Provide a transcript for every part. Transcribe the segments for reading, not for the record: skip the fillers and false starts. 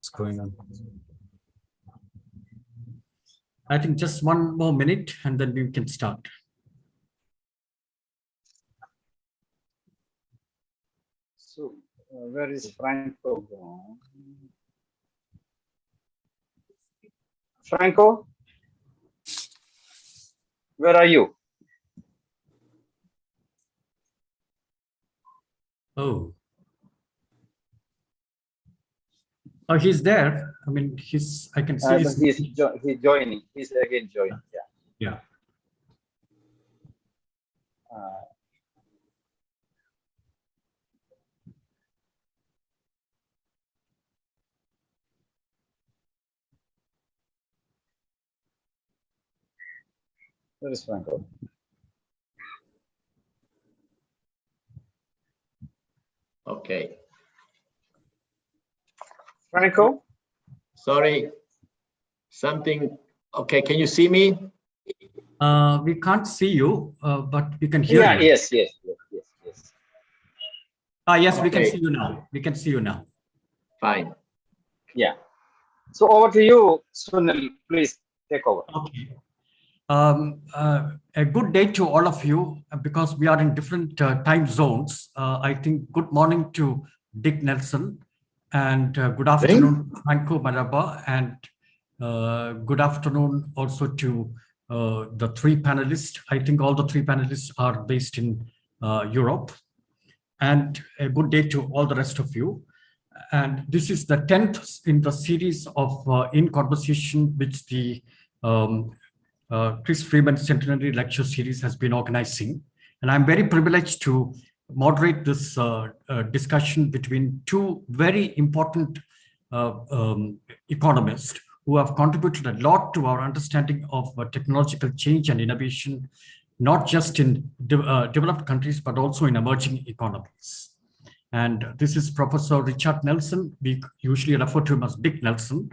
What's going on? I think just one more minute and then we can start. So, where is Franco gone? Franco, where are you? Oh, he's there. I mean, I can see he's joining. He's again joining. Yeah. Where is Franco? Okay. Franco? Sorry. Something. Okay. Can you see me? We can't see you, but we can hear you. Yes. Yes, Okay. We can see you now. We can see you now. Fine. Yeah. So over to you, Sunil. Please take over. Okay. A good day to all of you, because we are in different time zones. I think good morning to Dick Nelson, and good afternoon, Franco Malerba, and good afternoon also to the three panelists. I think all the three panelists are based in Europe, and a good day to all the rest of you. And this is the 10th in the series of In Conversation, which the Chris Freeman Centenary Lecture Series has been organizing. And I'm very privileged to moderate this discussion between two very important economists who have contributed a lot to our understanding of technological change and innovation, not just in developed countries, but also in emerging economies. And this is Professor Richard Nelson. We usually refer to him as Dick Nelson,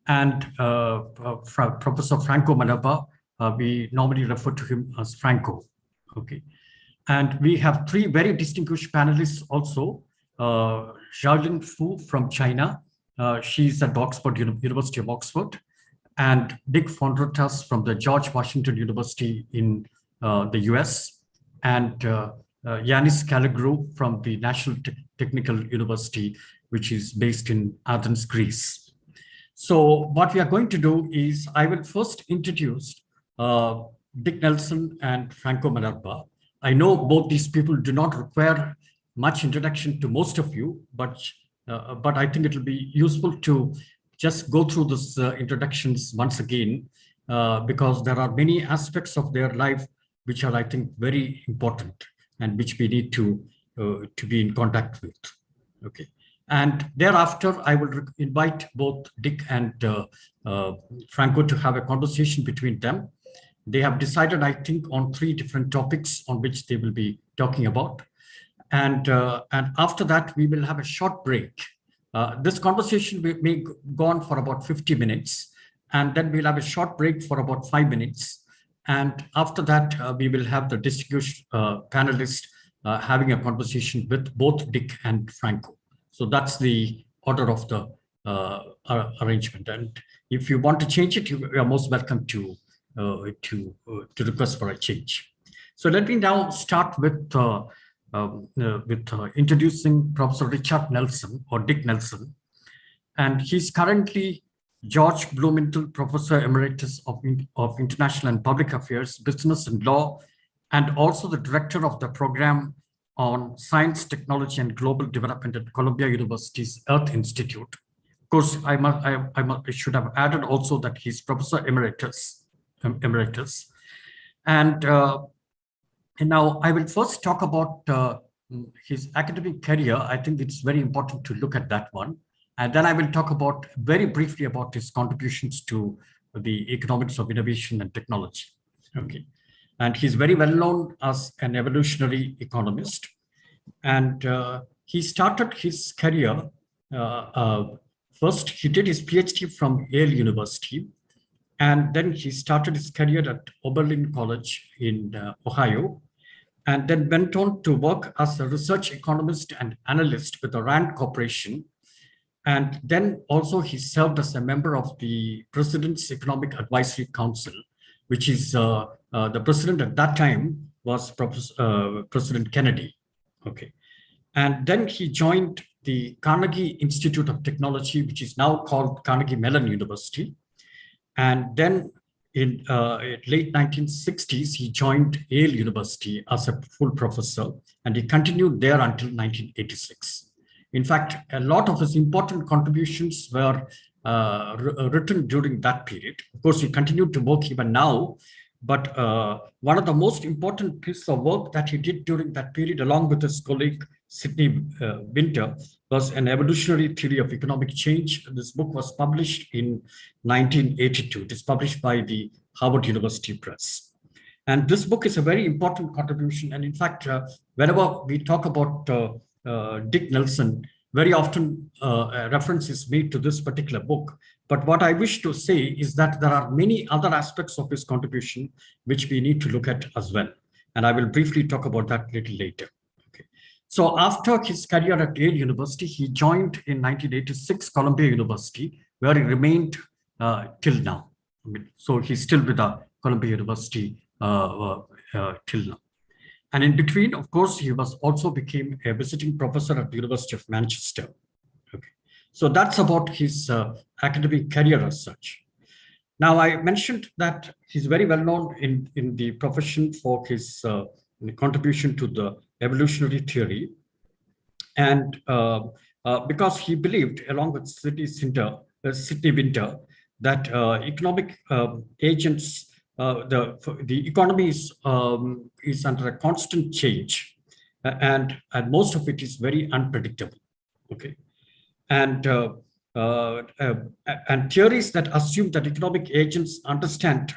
and Professor Franco Malerba. We normally refer to him as Franco. Okay. And we have three very distinguished panelists also. Xiaolin Fu from China. She's at Oxford, University of Oxford. And Dick Fondratas from the George Washington University in the US. And Yanis Kaligrou from the National Technical University, which is based in Athens, Greece. So what we are going to do is I will first introduce Dick Nelson and Franco Malerba. I know both these people do not require much introduction to most of you, but I think it will be useful to just go through these introductions once again, because there are many aspects of their life which are, I think, very important and which we need to be in contact with. Okay. And thereafter, I will invite both Dick and Franco to have a conversation between them. They have decided, I think, on three different topics on which they will be talking about. And after that, we will have a short break. This conversation may go on for about 50 minutes, and then we'll have a short break for about 5 minutes. And after that, we will have the distinguished panelists having a conversation with both Dick and Franco. So that's the order of the arrangement. And if you want to change it, you are most welcome to request for a change. So let me now start with introducing Professor Richard Nelson, or Dick Nelson. And he's currently George Blumenthal Professor Emeritus of International and Public Affairs, Business and Law, and also the director of the program on Science, Technology, and Global Development at Columbia University's Earth Institute. Of course, I should have added also that he's Professor Emeritus. And now I will first talk about his academic career. I think it's very important to look at that one. And then I will talk about very briefly about his contributions to the economics of innovation and technology. Okay. And he's very well known as an evolutionary economist. And he started his career, first he did his PhD from Yale University. And then he started his career at Oberlin College in Ohio, and then went on to work as a research economist and analyst with the Rand Corporation. And then also he served as a member of the President's Economic Advisory Council, which is the president at that time was President Kennedy. Okay. And then he joined the Carnegie Institute of Technology, which is now called Carnegie Mellon University. And then in late 1960s, he joined Yale University as a full professor, and he continued there until 1986. In fact, a lot of his important contributions were written during that period. Of course, he continued to work even now, but one of the most important pieces of work that he did during that period, along with his colleague Sidney Winter, was an evolutionary theory of economic change. This book was published in 1982. It is published by the Harvard University Press. And this book is a very important contribution. And in fact, whenever we talk about Dick Nelson, very often a reference is made to this particular book. But what I wish to say is that there are many other aspects of his contribution which we need to look at as well. And I will briefly talk about that a little later. Okay. So after his career at Yale University, he joined in 1986 Columbia University, where he remained till now. So he's still with the Columbia University till now. And in between, of course, he was also became a visiting professor at the University of Manchester. Okay. So that's about his academic career as such. Now, I mentioned that he's very well known in the profession for his contribution to the evolutionary theory. And because he believed, along with Sidney Winter, that economic agents, the economy is under a constant change, and most of it is very unpredictable. Okay, and theories that assume that economic agents understand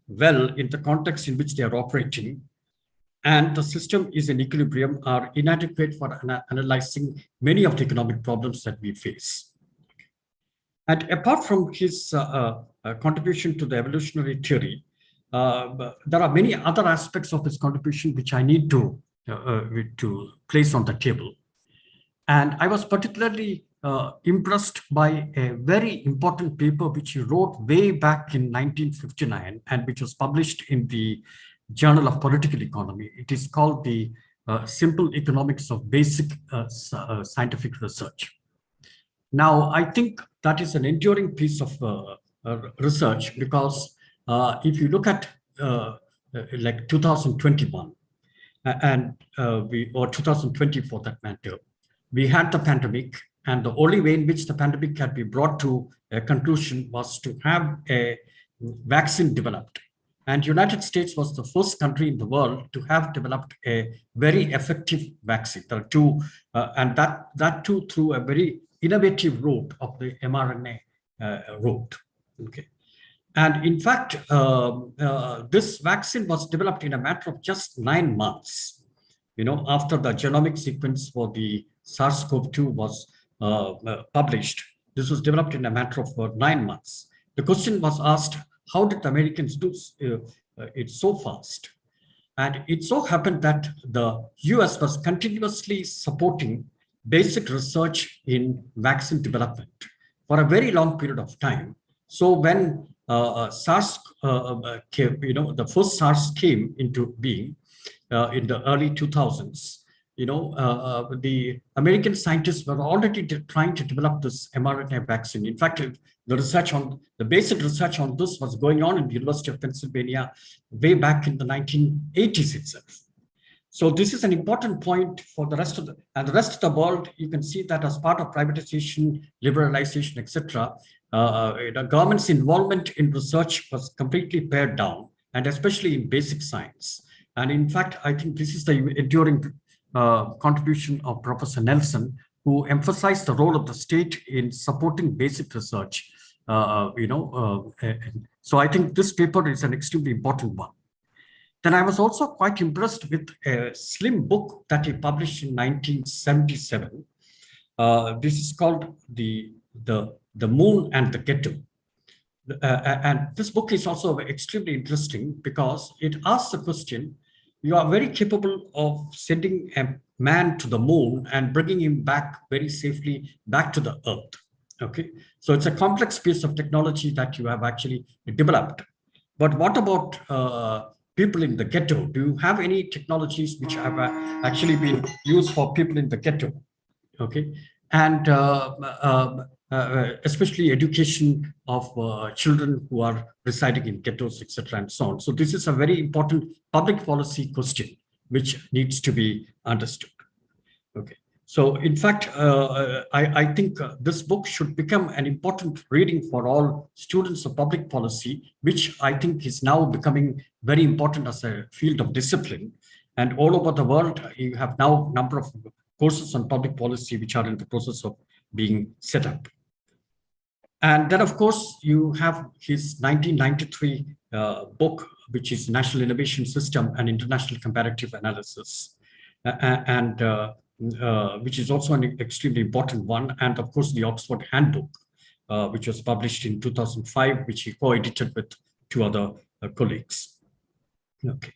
well in the context in which they are operating, and the system is in equilibrium, are inadequate for analyzing many of the economic problems that we face. And apart from his contribution to the evolutionary theory, there are many other aspects of his contribution which I need to place on the table. And I was particularly impressed by a very important paper which he wrote way back in 1959 and which was published in the Journal of Political Economy. It is called the Simple Economics of Basic Scientific Research. Now, I think that is an enduring piece of research because if you look at like 2021 or 2020 for that matter, we had the pandemic, and the only way in which the pandemic had been brought to a conclusion was to have a vaccine developed. And United States was the first country in the world to have developed a very effective vaccine. There are two, and that too through a very innovative route of the mRNA route. Okay. And in fact, this vaccine was developed in a matter of just 9 months. You know, after the genomic sequence for the SARS-CoV-2 was published, this was developed in a matter of 9 months. The question was asked, how did the Americans do it so fast? And it so happened that the US was continuously supporting basic research in vaccine development for a very long period of time. So when SARS came, the first SARS came into being in the early 2000s, the American scientists were already trying to develop this mRNA vaccine. In fact, the basic research on this was going on in the University of Pennsylvania way back in the 1980s itself. So this is an important point for the rest of the world. You can see that as part of privatization, liberalization, etc., the government's involvement in research was completely pared down, and especially in basic science. And in fact, I think this is the enduring contribution of Professor Nelson, who emphasized the role of the state in supporting basic research. So I think this paper is an extremely important one. Then I was also quite impressed with a slim book that he published in 1977. This is called the Moon and the Ghetto. And this book is also extremely interesting because it asks the question, you are very capable of sending a man to the moon and bringing him back very safely back to the earth. Okay, so it's a complex piece of technology that you have actually developed. But what about people in the ghetto? Do you have any technologies which have actually been used for people in the ghetto? Okay, and especially education of children who are residing in ghettos, etc., and so on. So this is a very important public policy question which needs to be understood. Okay. So, in fact, I think this book should become an important reading for all students of public policy, which I think is now becoming very important as a field of discipline. And all over the world, you have now a number of courses on public policy which are in the process of being set up. And then, of course, you have his 1993 book, which is National Innovation System and International Comparative Analysis. Which is also an extremely important one. And of course, the Oxford Handbook, which was published in 2005, which he co-edited with two other colleagues. Okay.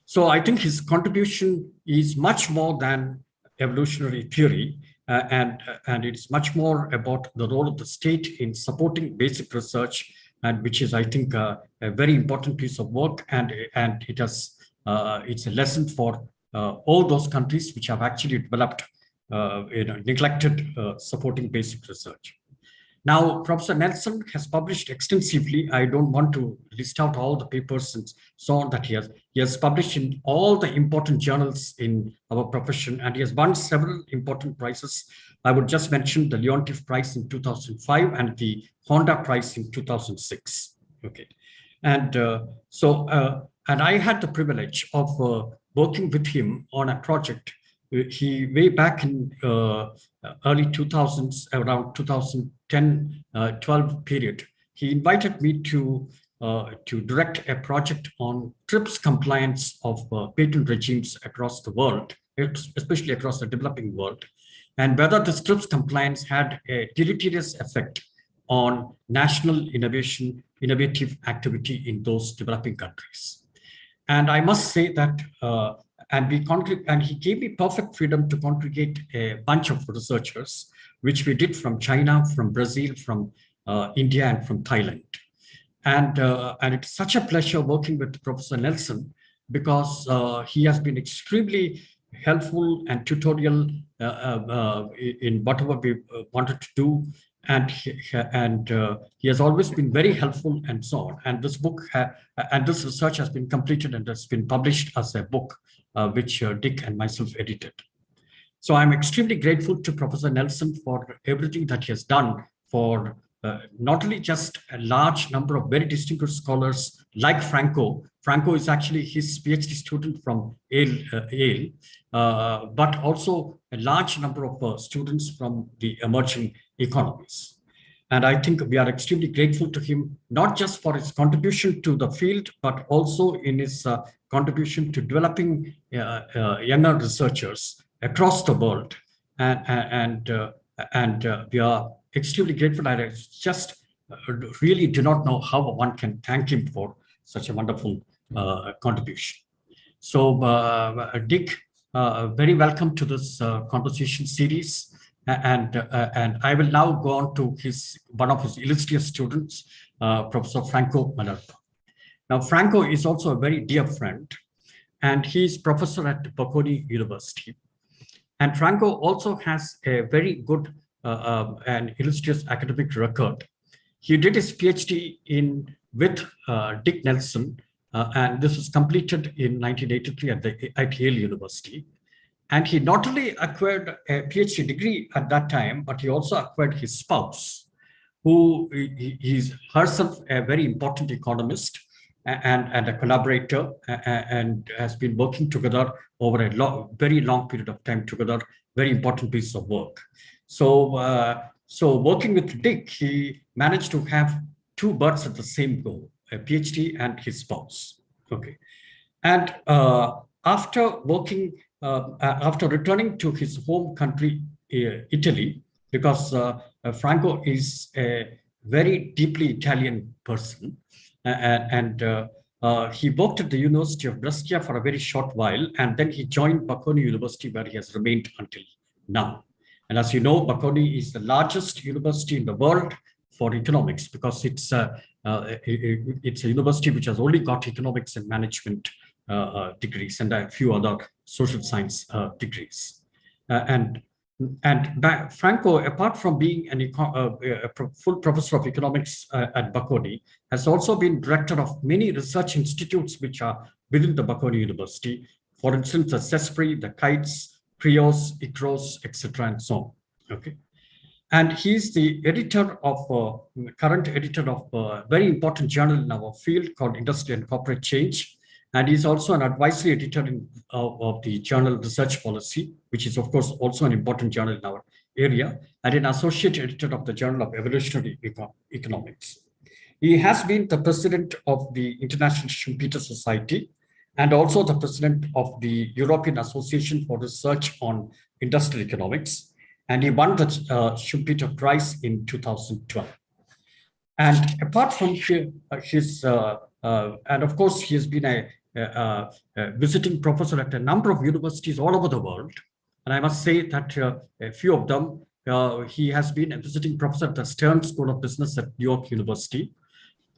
So I think his contribution is much more than evolutionary theory, and it's much more about the role of the state in supporting basic research, and which is, I think, a very important piece of work, and it has it's a lesson for all those countries which have actually developed, neglected supporting basic research. Now, Professor Nelson has published extensively. I don't want to list out all the papers and so on that he has published in all the important journals in our profession, and he has won several important prizes. I would just mention the Leontief Prize in 2005 and the Honda Prize in 2006. Okay, and and I had the privilege of working with him on a project. He way back in early 2000s, around 2010-12 period, he invited me to direct a project on TRIPS compliance of patent regimes across the world, especially across the developing world, and whether this TRIPS compliance had a deleterious effect on national innovative activity in those developing countries. And I must say that, and he gave me perfect freedom to congregate a bunch of researchers, which we did from China, from Brazil, from India, and from Thailand. And it's such a pleasure working with Professor Nelson, because he has been extremely helpful and tutorial in whatever we wanted to do. And he has always been very helpful, and so on. And this book and this research has been completed and has been published as a book, which Dick and myself edited. So I'm extremely grateful to Professor Nelson for everything that he has done for not only just a large number of very distinguished scholars like Franco. Franco is actually his PhD student from Yale, but also a large number of students from the emerging economies. And I think we are extremely grateful to him, not just for his contribution to the field, but also in his contribution to developing younger researchers across the world. And we are extremely grateful. I just really do not know how one can thank him for such a wonderful contribution. So Dick, very welcome to this conversation series. And I will now go on to one of his illustrious students, Professor Franco Malerba. Now, Franco is also a very dear friend, and he's professor at Bocconi University. And Franco also has a very good and illustrious academic record. He did his PhD with Dick Nelson, and this was completed in 1983 at Yale University. And he not only acquired a PhD degree at that time, but he also acquired his spouse, who is herself a very important economist and a collaborator, and has been working together over a very long period of time together, very important piece of work. So working with Dick, he managed to have two birds at the same goal, a PhD and his spouse. Okay. And after returning to his home country, Italy, because Franco is a very deeply Italian person, and he worked at the University of Brescia for a very short while, and then he joined Bocconi University, where he has remained until now. And as you know, Bocconi is the largest university in the world for economics because it's a university which has only got economics and management degrees and a few other social science degrees. And Franco, apart from being a full professor of economics at Bocconi, has also been director of many research institutes which are within the Bocconi University. For instance, the CESPRI, the KITES, PRIOS, ICROS, etc., and so on. Okay. And he's the editor of, current editor of a very important journal in our field called Industry and Corporate Change. And he's also an advisory editor of the journal Research Policy, which is, of course, also an important journal in our area, and an associate editor of the Journal of Evolutionary Economics. He has been the president of the International Schumpeter Society and also the president of the European Association for Research on Industrial Economics. And he won the Schumpeter Prize in 2012. And apart from his and of course, he has been a visiting professor at a number of universities all over the world. And I must say that a few of them, he has been a visiting professor at the Stern School of Business at New York University,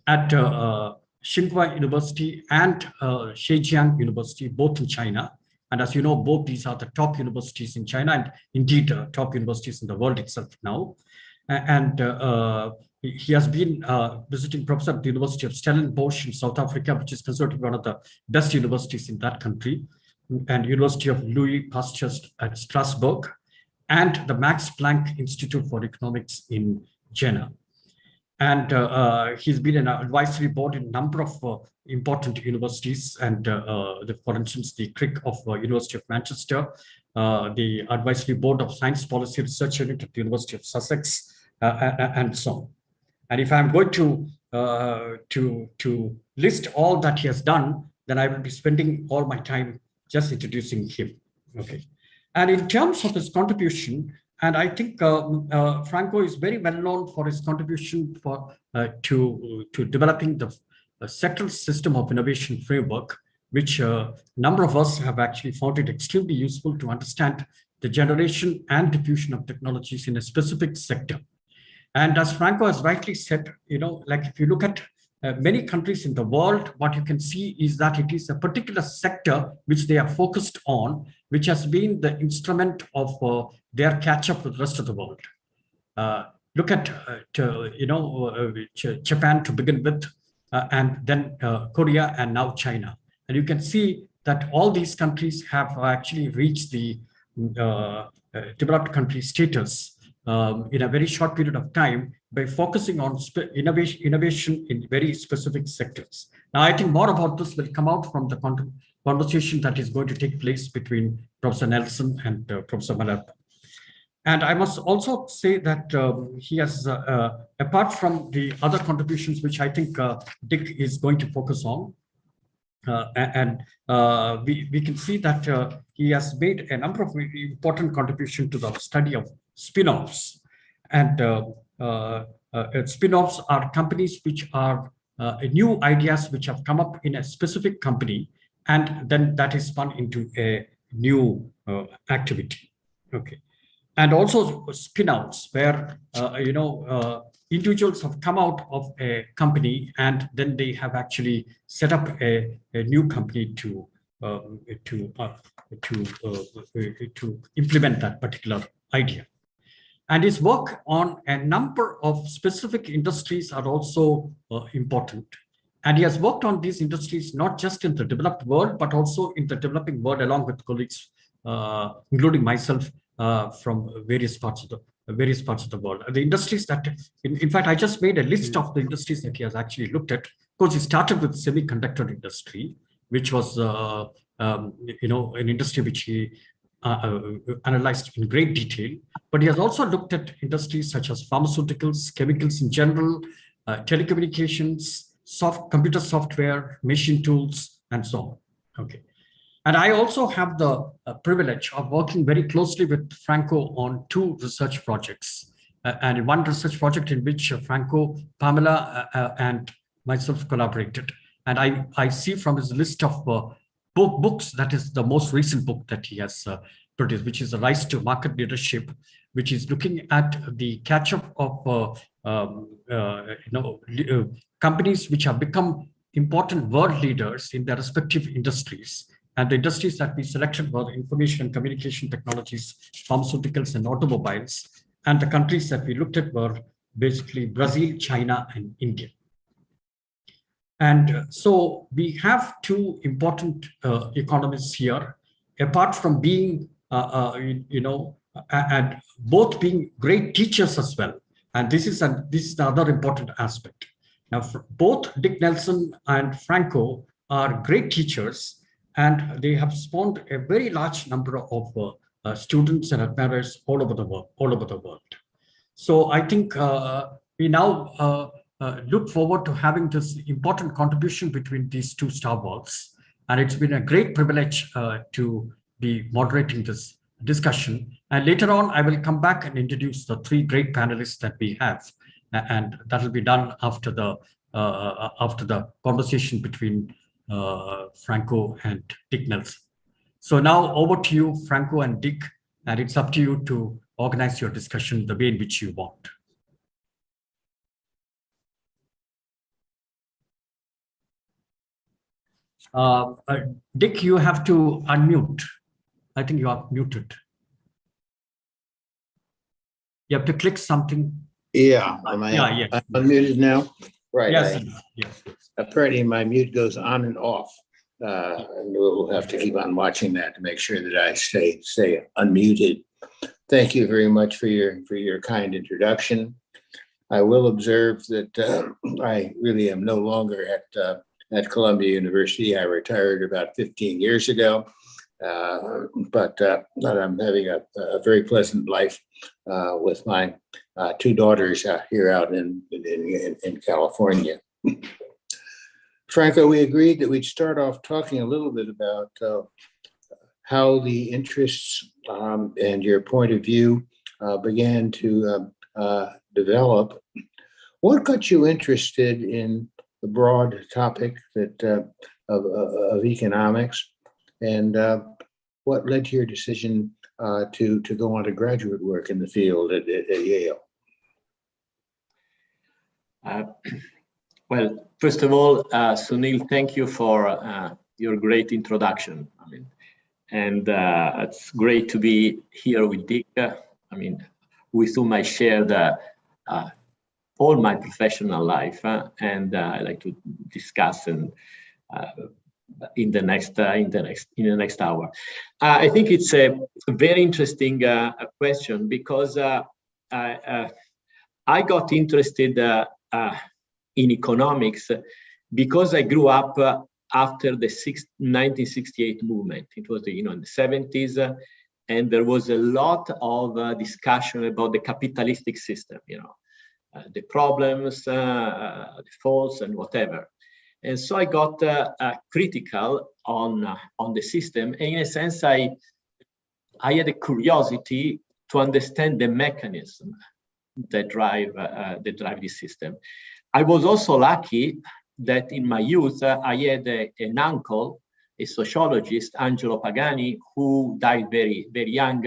at Tsinghua University and Zhejiang University, both in China. And as you know, both these are the top universities in China and indeed top universities in the world itself now. And he has been visiting professor at the University of Stellenbosch in South Africa, which is considered to be one of the best universities in that country, and University of Louis Pasteur at Strasbourg, and the Max Planck Institute for Economics in Jena. And he's been an advisory board in a number of important universities, and for instance, the CRIC of University of Manchester, the advisory board of Science Policy Research Unit at the University of Sussex, and so on. And if I'm going to list all that he has done, then I will be spending all my time just introducing him. Okay. And in terms of his contribution, and I think Franco is very well known for his contribution to developing the sectoral system of innovation framework, which a number of us have actually found it extremely useful to understand the generation and diffusion of technologies in a specific sector. And as Franco has rightly said, like if you look at many countries in the world, what you can see is that it is a particular sector which they are focused on, which has been the instrument of their catch-up with the rest of the world. Look at, Japan to begin with, and then Korea, and now China. And you can see that all these countries have actually reached the developed country status in a very short period of time by focusing on innovation in very specific sectors. Now, I think more about this will come out from the conversation that is going to take place between Professor Nelson and Professor Malerba. And I must also say that he has, apart from the other contributions, which I think Dick is going to focus on, we can see that he has made a number of important contributions to the study of spin-offs. And spin-offs are companies which are new ideas which have come up in a specific company, and then that is spun into a new activity. Okay. And also spin-outs where, individuals have come out of a company and then they have actually set up a new company to implement that particular idea. And his work on a number of specific industries are also important. And he has worked on these industries not just in the developed world, but also in the developing world, along with colleagues, including myself, from various parts of the world. The industries that, in fact, I just made a list of the industries that he has actually looked at. Of course, he started with semiconductor industry, which was, an industry which he analyzed in great detail. But he has also looked at industries such as pharmaceuticals, chemicals in general, telecommunications, computer software, machine tools, and so on. Okay. And I also have the privilege of working very closely with Franco on two research projects. And one research project in which Franco, Pamela, and myself collaborated. And I see from his list of books, that is the most recent book that he has produced, which is the rise to market leadership, which is looking at the catch-up of companies which have become important world leaders in their respective industries. And the industries that we selected were information and communication technologies, pharmaceuticals, and automobiles. And the countries that we looked at were basically Brazil, China, and India. And so we have two important economies here, apart from being, and both being great teachers as well. And this is the other important aspect. Now, both Dick Nelson and Franco are great teachers, and they have spawned a very large number of students and admirers all over the world. So I think we now look forward to having this important contribution between these two stalwarts. And it's been a great privilege to be moderating this discussion. And later on, I will come back and introduce the three great panelists that we have. And that will be done after the conversation between Franco and Dick Nelson. So now over to you, Franco and Dick, and it's up to you to organize your discussion the way in which you want. Dick, you have to unmute. I think you are muted. You have to click something. Yeah, am I Yeah. unmuted now? Right. Yes. Yes. Apparently my mute goes on and off. And we'll have to keep on watching that to make sure that I stay unmuted. Thank you very much for your kind introduction. I will observe that I really am no longer at Columbia University. I retired about 15 years ago, but I'm having a very pleasant life with my two daughters here out in California. Franco, we agreed that we'd start off talking a little bit about how the interests and your point of view began to develop. What got you interested in the broad topic of economics, and what led to your decision to go on to graduate work in the field at Yale? Well, first of all, Sunil, thank you for your great introduction. It's great to be here with Dick. With whom I shared all my professional life, and I like to discuss in the next hour. I think it's a very interesting question, because I got interested in economics because I grew up after the 1968 movement. It was in the 70s, and there was a lot of discussion about the capitalistic system, the problems, the faults, and whatever. And so I got critical on the system. And in a sense, I had a curiosity to understand the mechanism that drive this system. I was also lucky that in my youth, I had an uncle, a sociologist, Angelo Pagani, who died very, very young,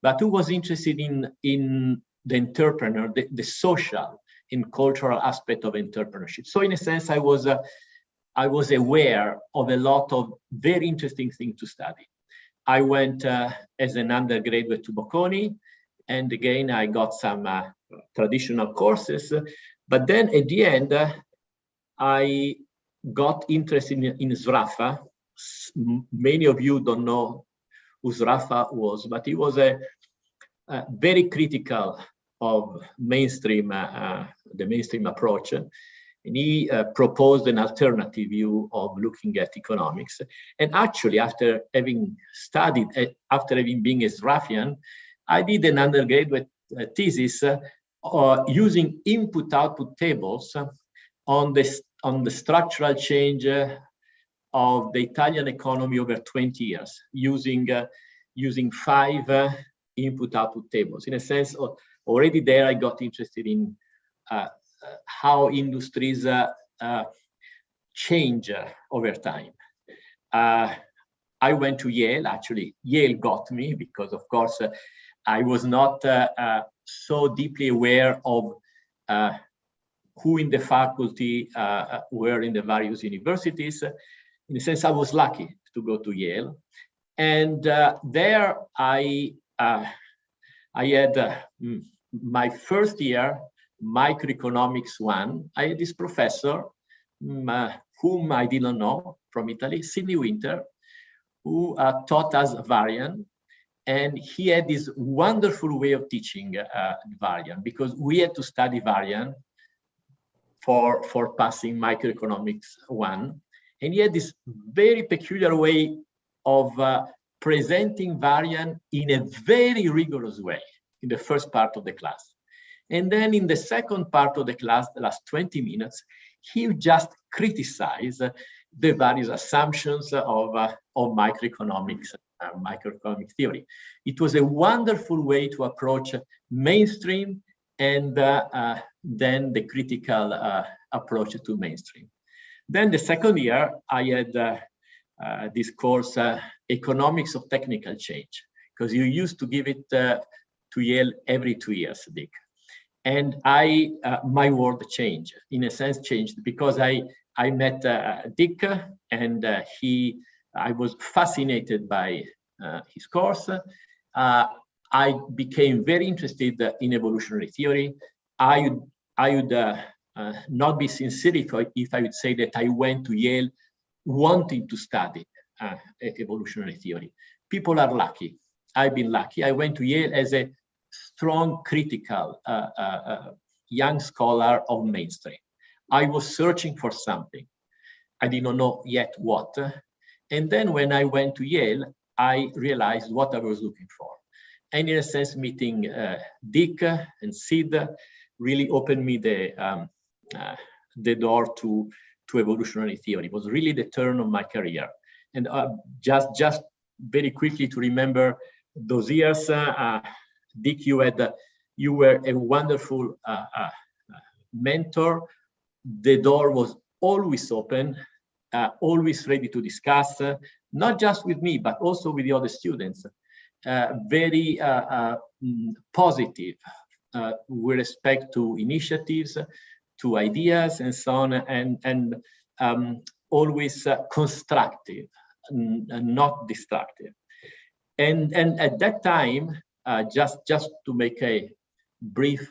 but who was interested in the entrepreneur, the social and cultural aspect of entrepreneurship. So in a sense, I was aware of a lot of very interesting things to study. I went as an undergraduate to Bocconi, and again, I got some traditional courses. But then at the end, I got interested in SRAFA. Many of you don't know who SRAFA was, but he was a very critical of the mainstream approach. And he proposed an alternative view of looking at economics. And actually, after having been a SRAFian, I did an undergraduate thesis using input-output tables on the structural change of the Italian economy over 20 years, using 5 input-output tables. In a sense, already there I got interested in how industries change over time. I went to Yale. Actually, Yale got me because, of course, I was not so deeply aware of who in the faculty were in the various universities. In a sense, I was lucky to go to Yale. And there I had my first year, microeconomics 1. I had this professor whom I didn't know from Italy, Sidney Winter, who taught us variant. And he had this wonderful way of teaching variant, because we had to study variant for passing microeconomics 1. And he had this very peculiar way of presenting variant in a very rigorous way in the first part of the class. And then in the second part of the class, the last 20 minutes, he would just criticize the various assumptions of microeconomics, microeconomic theory. It was a wonderful way to approach mainstream and then the critical approach to mainstream. Then the second year, I had this course, Economics of Technical Change, because you used to give it to Yale every 2 years, Dick. And my world changed, in a sense changed, because I met Dick, and I was fascinated by his course. I became very interested in evolutionary theory. I would not be sincere if I would say that I went to Yale wanting to study evolutionary theory. People are lucky. I've been lucky. I went to Yale as a strong critical young scholar of mainstream. I was searching for something. I did not know yet what. And then when I went to Yale, I realized what I was looking for. And in a sense, meeting Dick and Sid really opened me the door to evolutionary theory. It was really the turn of my career. And just very quickly to remember those years, Dick, you were a wonderful mentor. The door was always open, always ready to discuss, not just with me, but also with the other students. Very positive with respect to initiatives, to ideas, and so on, and always constructive, not destructive. And at that time, just to make a brief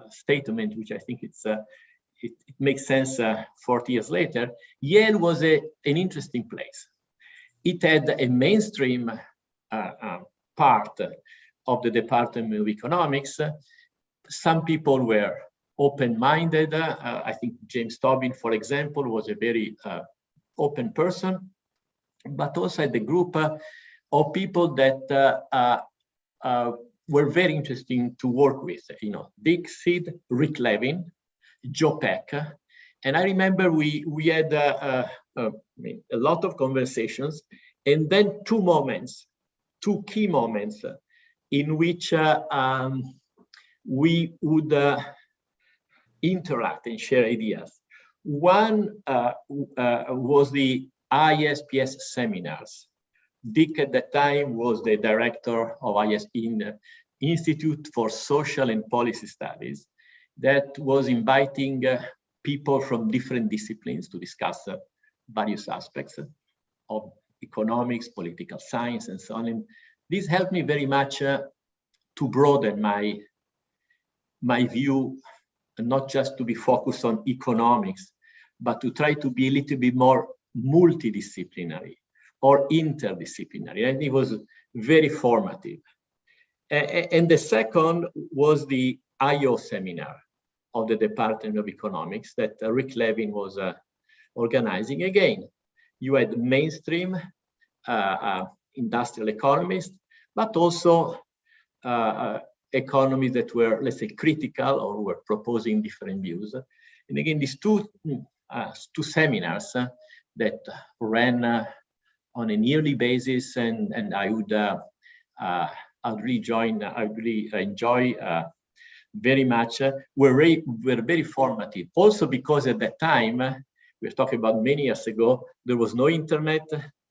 statement, which I think it makes sense 40 years later, Yale was an interesting place. It had a mainstream part of the Department of Economics. Some people were open-minded. I think James Tobin, for example, was a very open person, but also had a group of people that were very interesting to work with. You know, Dick, Sid, Rick Levin, Joe Peck. And I remember we had a lot of conversations, and then two key moments in which we would interact and share ideas. One was the ISPS seminars. Dick at that time was the director of Institute for Social and Policy Studies, that was inviting people from different disciplines to discuss various aspects of economics, political science, and so on. And this helped me very much to broaden my view, not just to be focused on economics, but to try to be a little bit more multidisciplinary or interdisciplinary. And it was very formative. And the second was the IO seminar of the Department of Economics that Rick Levin was organizing. Again, you had mainstream industrial economists, but also economists that were, let's say, critical or were proposing different views. And again, these two seminars that ran on a yearly basis, and I would really enjoy very much, were very formative. Also because at that time, we're talking about many years ago, there was no internet.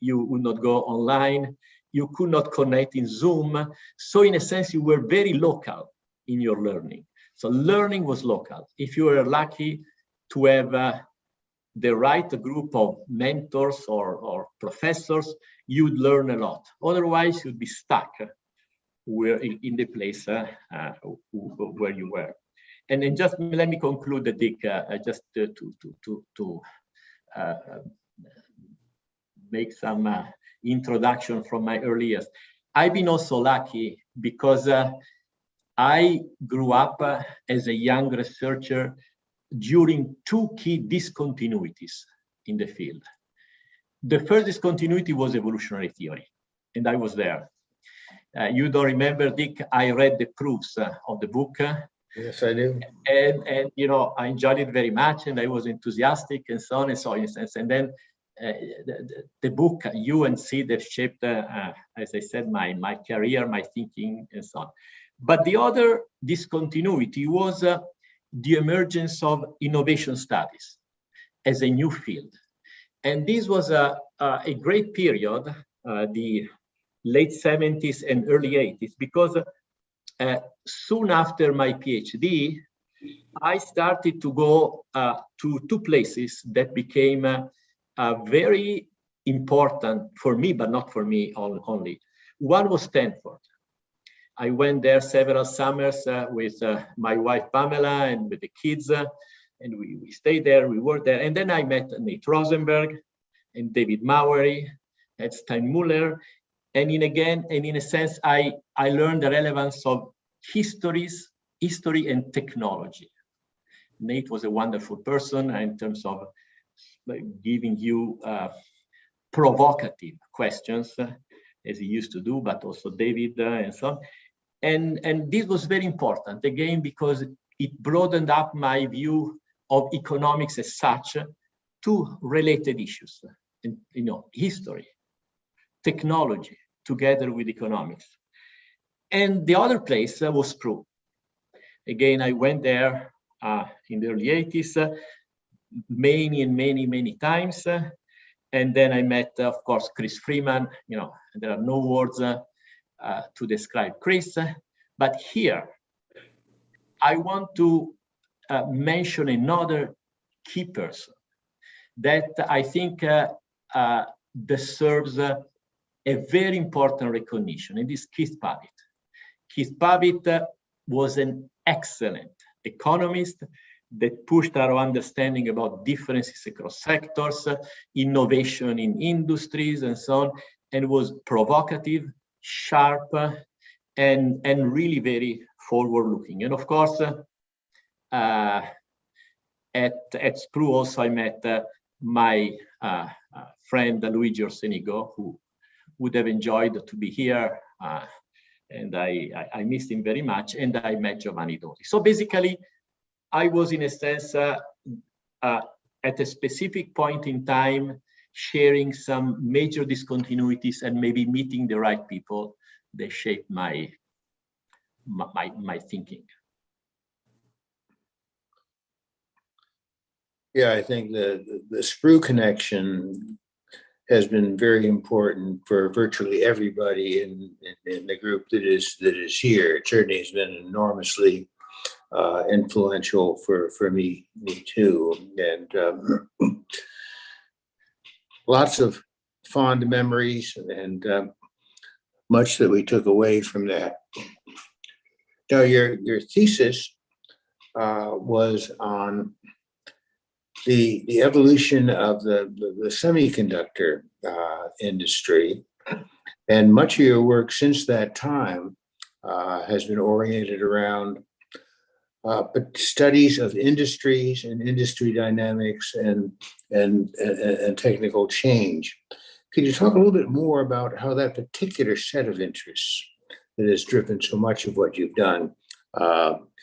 you would not go online, you could not connect in Zoom. So in a sense, you were very local in your learning. So learning was local. If you were lucky to have the right group of mentors or professors, you'd learn a lot. Otherwise, you'd be stuck in the place where you were. And then just let me conclude, Dick, just to make some introduction from my earliest. I've been also lucky because I grew up as a young researcher during two key discontinuities in the field. The first discontinuity was evolutionary theory, and I was there. You don't remember, Dick, I read the proofs of the book. Yes, I do. And you know, I enjoyed it very much, and I was enthusiastic, and so on and so on. And then the book, UNC, that shaped, as I said, my career, my thinking, and so on. But the other discontinuity was the emergence of innovation studies as a new field. And this was a great period, the late 70s and early 80s, because soon after my PhD, I started to go to two places that became very important for me, but not for me only. One was Stanford. I went there several summers with my wife, Pamela, and with the kids, and we stayed there, we worked there. And then I met Nate Rosenberg and David Mowery and Steinmuller. And in a sense, I learned the relevance of history and technology. Nate was a wonderful person in terms of giving you provocative questions, as he used to do, but also David and so on. And this was very important, again, because it broadened up my view of economics as such to related issues, and, you know, history, technology, together with economics. And the other place was Peru. Again, I went there in the early 80s, many times. And then I met, of course, Chris Freeman. You know, there are no words to describe Chris. But here, I want to mention another key person that I think deserves a very important recognition, and this is Keith Pavitt. Keith Pavitt was an excellent economist that pushed our understanding about differences across sectors, innovation in industries, and so on, and was provocative, sharp, and really very forward-looking. And of course, at SPRU also I met my friend Luigi Orsenigo, who would have enjoyed to be here, and I missed him very much, and I met Giovanni Doti. So basically, I was in a sense at a specific point in time sharing some major discontinuities and maybe meeting the right people that shaped my thinking. Yeah, I think the SPRU connection has been very important for virtually everybody in the group that is here. It certainly has been enormously influential for me too, and lots of fond memories and much that we took away from that. Now, your thesis was on the evolution of the semiconductor industry, and much of your work since that time has been oriented around studies of industries and industry dynamics and technical change. Could you talk a little bit more about how that particular set of interests that has driven so much of what you've done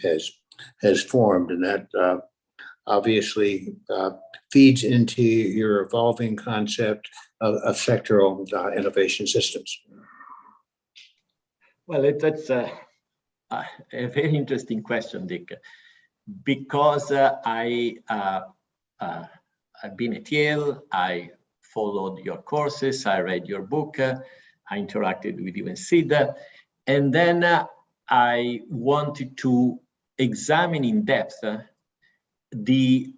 has formed, and that obviously feeds into your evolving concept of sectoral innovation systems? Well, that's a very interesting question, Dick, because I've been at Yale, I followed your courses, I read your book, I interacted with you in SID, and then I wanted to examine in depth the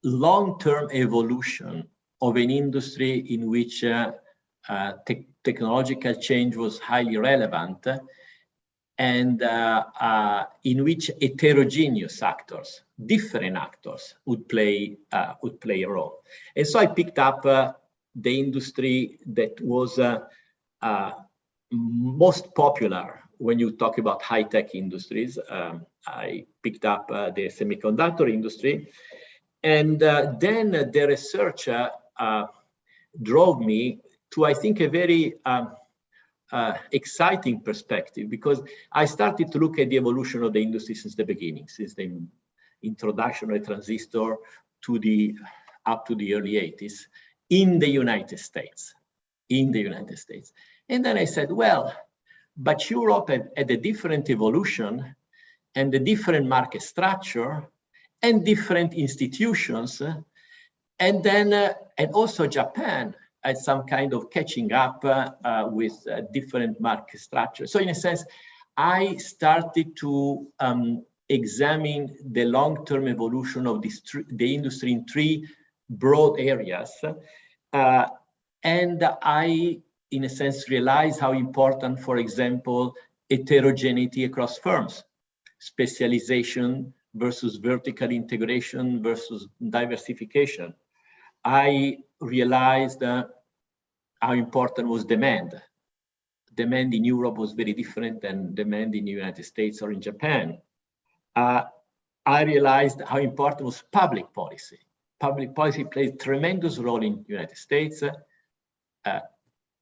long-term evolution of an industry in which technological change was highly relevant, and in which heterogeneous actors, different actors, would play a role. And so I picked up the industry that was most popular when you talk about high-tech industries. I picked up the semiconductor industry, and then the research drove me to, I think, a very exciting perspective, because I started to look at the evolution of the industry since the beginning, since the introduction of the transistor up to the early 80s in the United States. And then I said, well, but Europe had a different evolution and a different market structure and different institutions. And then, and also Japan had some kind of catching up with different market structure. So in a sense, I started to examine the long-term evolution of the industry in three broad areas. And I, in a sense, realized how important, for example, heterogeneity across firms, specialization versus vertical integration versus diversification. I realized how important was demand. Demand in Europe was very different than demand in the United States or in Japan. I realized how important was public policy. Public policy plays a tremendous role in the United States,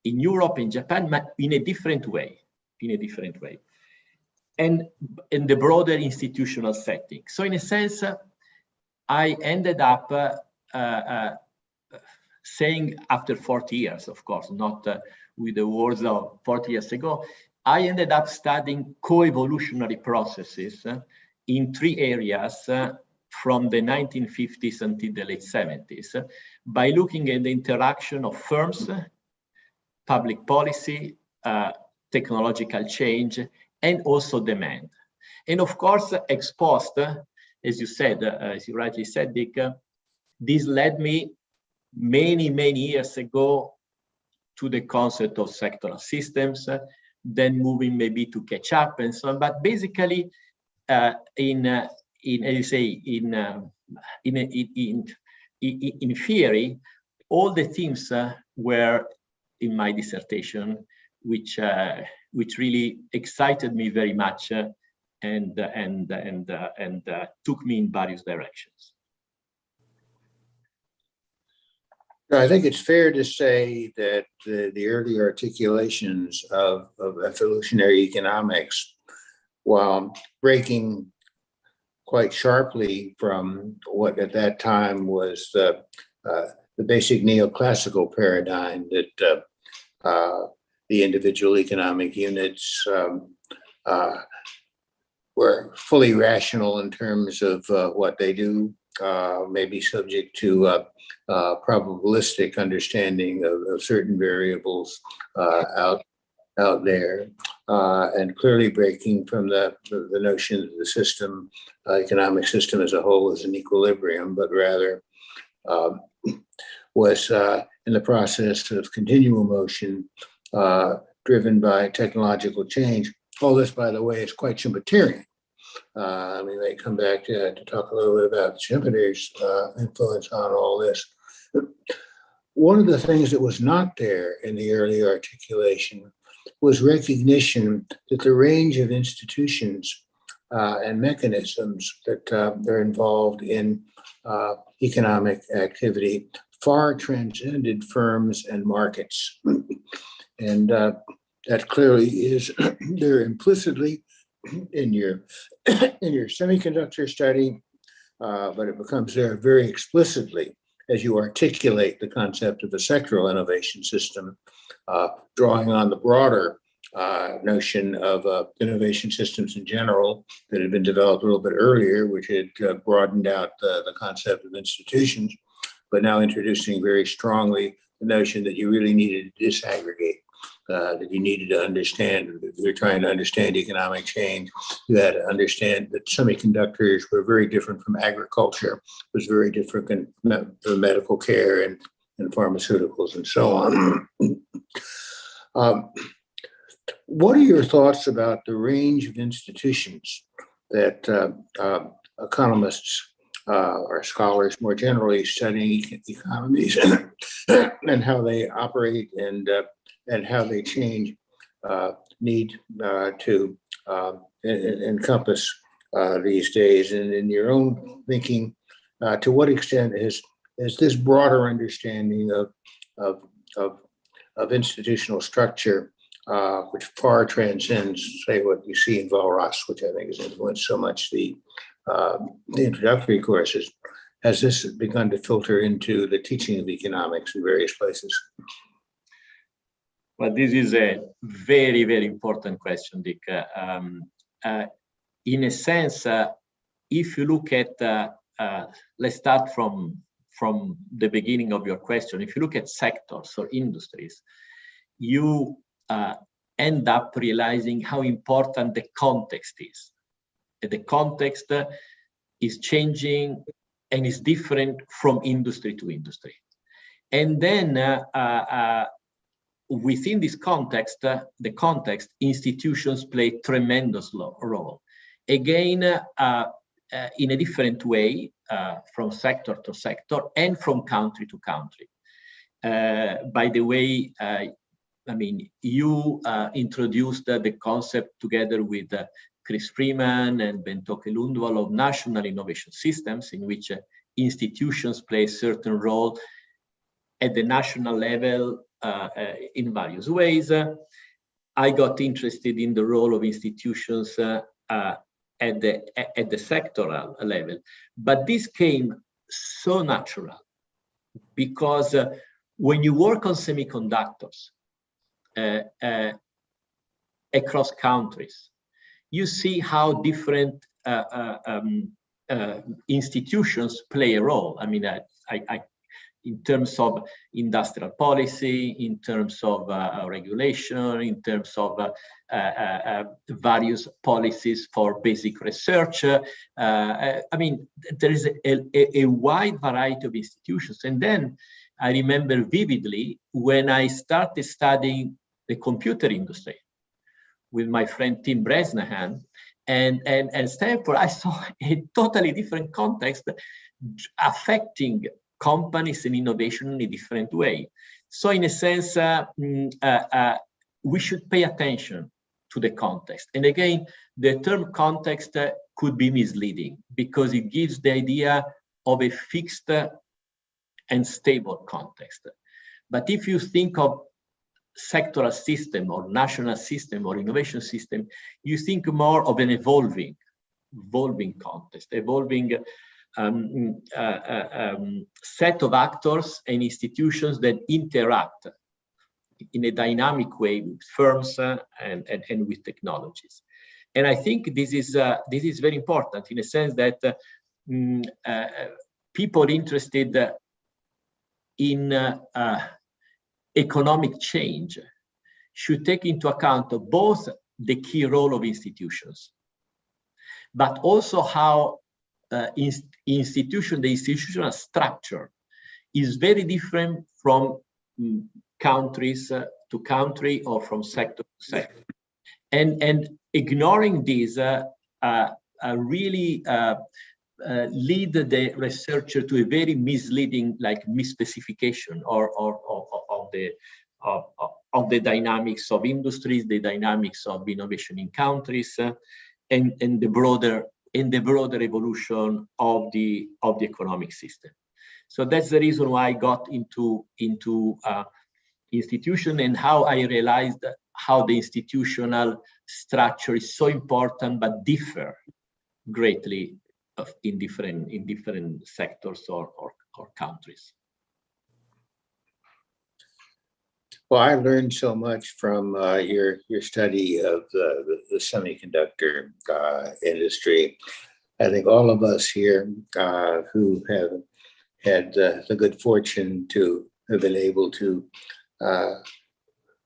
in Europe, in Japan, but in a different way, and in the broader institutional setting. So in a sense, I ended up saying, after 40 years, of course, not with the words of 40 years ago, I ended up studying co-evolutionary processes in three areas from the 1950s until the late 70s, by looking at the interaction of firms, public policy, technological change, and also demand. And of course, ex post, as you said, as you rightly said, Dick, this led me many years ago to the concept of sectoral systems, then moving maybe to catch up and so on. But basically, in theory, all the themes were in my dissertation, which really excited me very much and took me in various directions. I think it's fair to say that the early articulations of evolutionary economics, while breaking quite sharply from what at that time was the basic neoclassical paradigm that the individual economic units were fully rational in terms of what they do, may be subject to probabilistic understanding of certain variables out there, and clearly breaking from the notion that the system, economic system as a whole, is an equilibrium, but rather was in the process of continual motion driven by technological change. All this, by the way, is quite Schumpeterian. We may come back to talk a little bit about Schumpeter's influence on all this. One of the things that was not there in the early articulation was recognition that the range of institutions and mechanisms that are involved in economic activity far transcended firms and markets. And that clearly is there implicitly in your semiconductor study, but it becomes there very explicitly as you articulate the concept of a sectoral innovation system, drawing on the broader notion of innovation systems in general that had been developed a little bit earlier, which had broadened out the concept of institutions. but now introducing very strongly the notion that you really needed to disaggregate, that you needed to understand, if you're trying to understand economic change, you had to understand that semiconductors were very different from agriculture, was very different from medical care and pharmaceuticals and so on. What are your thoughts about the range of institutions that economists or scholars more generally studying economies and how they operate and how they change need to encompass these days? And in your own thinking, to what extent is this broader understanding of institutional structure, which far transcends, say, what you see in Valras, which I think has influenced so much the introductory courses, has this begun to filter into the teaching of economics in various places? Well, this is a very, very important question, Dick. In a sense, if you look at, let's start from the beginning of your question. If you look at sectors or industries, you end up realizing how important the context is. The context is changing and is different from industry to industry. And then within this context, the context, institutions play tremendous role. Again, in a different way, from sector to sector and from country to country. By the way, I mean, you introduced the concept together with Chris Freeman and Bentoke Lundwall of national innovation systems, in which institutions play a certain role at the national level in various ways. I got interested in the role of institutions at the sectoral level, but this came so natural because when you work on semiconductors across countries, you see how different institutions play a role. I mean, in terms of industrial policy, in terms of regulation, in terms of various policies for basic research. I mean, there is a wide variety of institutions. And then I remember vividly when I started studying the computer industry with my friend Tim Bresnahan and Stanford, I saw a totally different context affecting companies and innovation in a different way. So in a sense, we should pay attention to the context. And again, the term context could be misleading because it gives the idea of a fixed and stable context. But if you think of sectoral system or national system or innovation system, you think more of an evolving context, evolving set of actors and institutions that interact in a dynamic way with firms and with technologies. And I think this is very important in a sense that people interested in economic change should take into account both the key role of institutions, but also how the institutional structure is very different from countries to country or from sector to sector. And ignoring this really lead the researcher to a very misleading, like misspecification of the dynamics of industries, the dynamics of innovation in countries, and the broader evolution of the economic system. So that's the reason why I got into institution and how I realized how the institutional structure is so important, but differ greatly in different sectors or countries. Well, I learned so much from your study of the semiconductor industry. I think all of us here who have had the good fortune to have been able to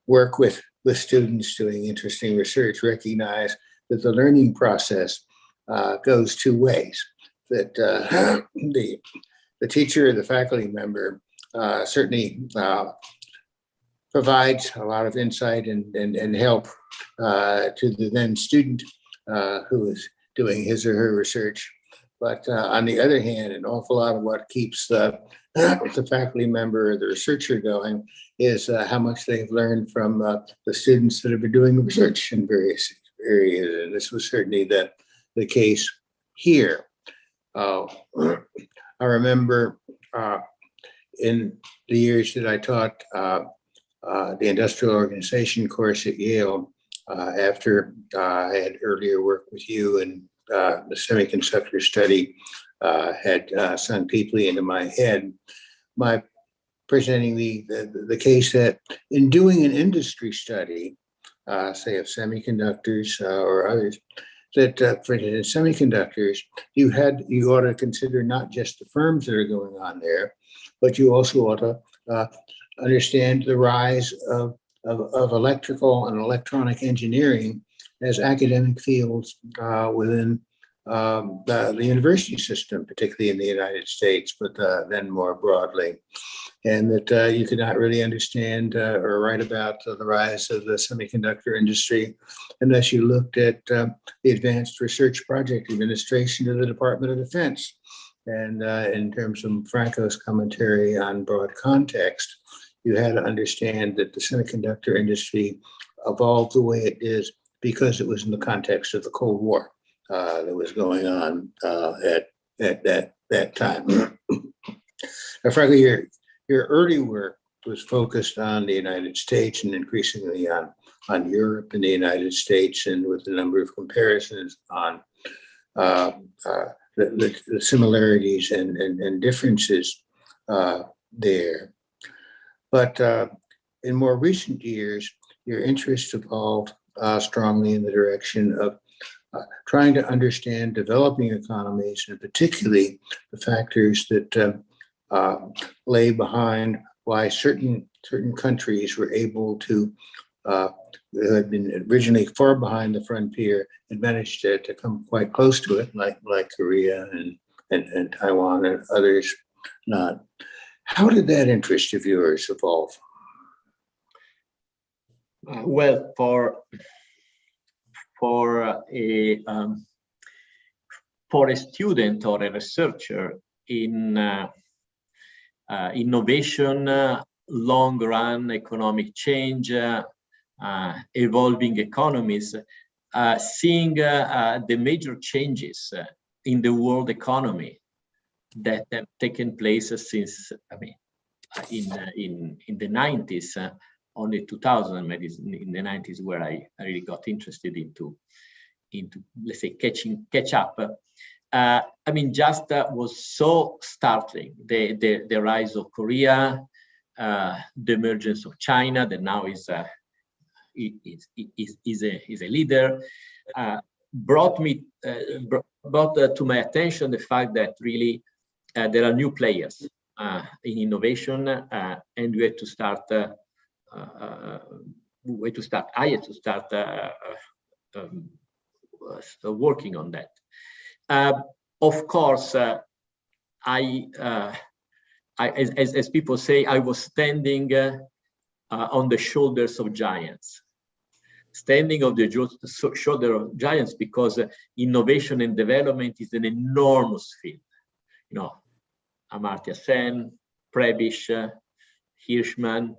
work with students doing interesting research, recognize that the learning process goes two ways. That the teacher, the faculty member, certainly provides a lot of insight and help to the then student who is doing his or her research. But on the other hand, an awful lot of what keeps the faculty member or the researcher going is how much they've learned from the students that have been doing the research in various areas. And this was certainly the case here. I remember in the years that I taught the industrial organization course at Yale, after I had earlier worked with you and the semiconductor study had sunk deeply into my head, my presenting the case that in doing an industry study, say of semiconductors or others, that for instance, semiconductors, you ought to consider not just the firms that are going on there, but you also ought to understand the rise of electrical and electronic engineering as academic fields within the university system, particularly in the United States, but then more broadly. And that you could not really understand or write about the rise of the semiconductor industry unless you looked at the Advanced Research Project Administration of the Department of Defense. And in terms of Franco's commentary on broad context, you had to understand that the semiconductor industry evolved the way it is because it was in the context of the Cold War that was going on at that time. Now, frankly, your early work was focused on the United States and increasingly on Europe and the United States, and with a number of comparisons on the similarities and differences there. But in more recent years, your interest evolved strongly in the direction of trying to understand developing economies, and particularly the factors that lay behind why certain countries were able to, who had been originally far behind the frontier, and managed to come quite close to it, like Korea and Taiwan and others not. How did that interest of yours evolve? Well, for a student or a researcher in innovation, long-run economic change, evolving economies, seeing the major changes in the world economy that have taken place since, in the 90s, only 2000, maybe in the 90s, where I really got interested into let's say catch up. Just was so startling. The rise of Korea, the emergence of China, that now is a leader, brought to my attention the fact that really there are new players in innovation, and we had to start. I had to start working on that. Of course, as people say, I was standing on the shoulders of giants. Standing on the shoulder of giants because innovation and development is an enormous field. Amartya Sen, Prebisch, Hirschman,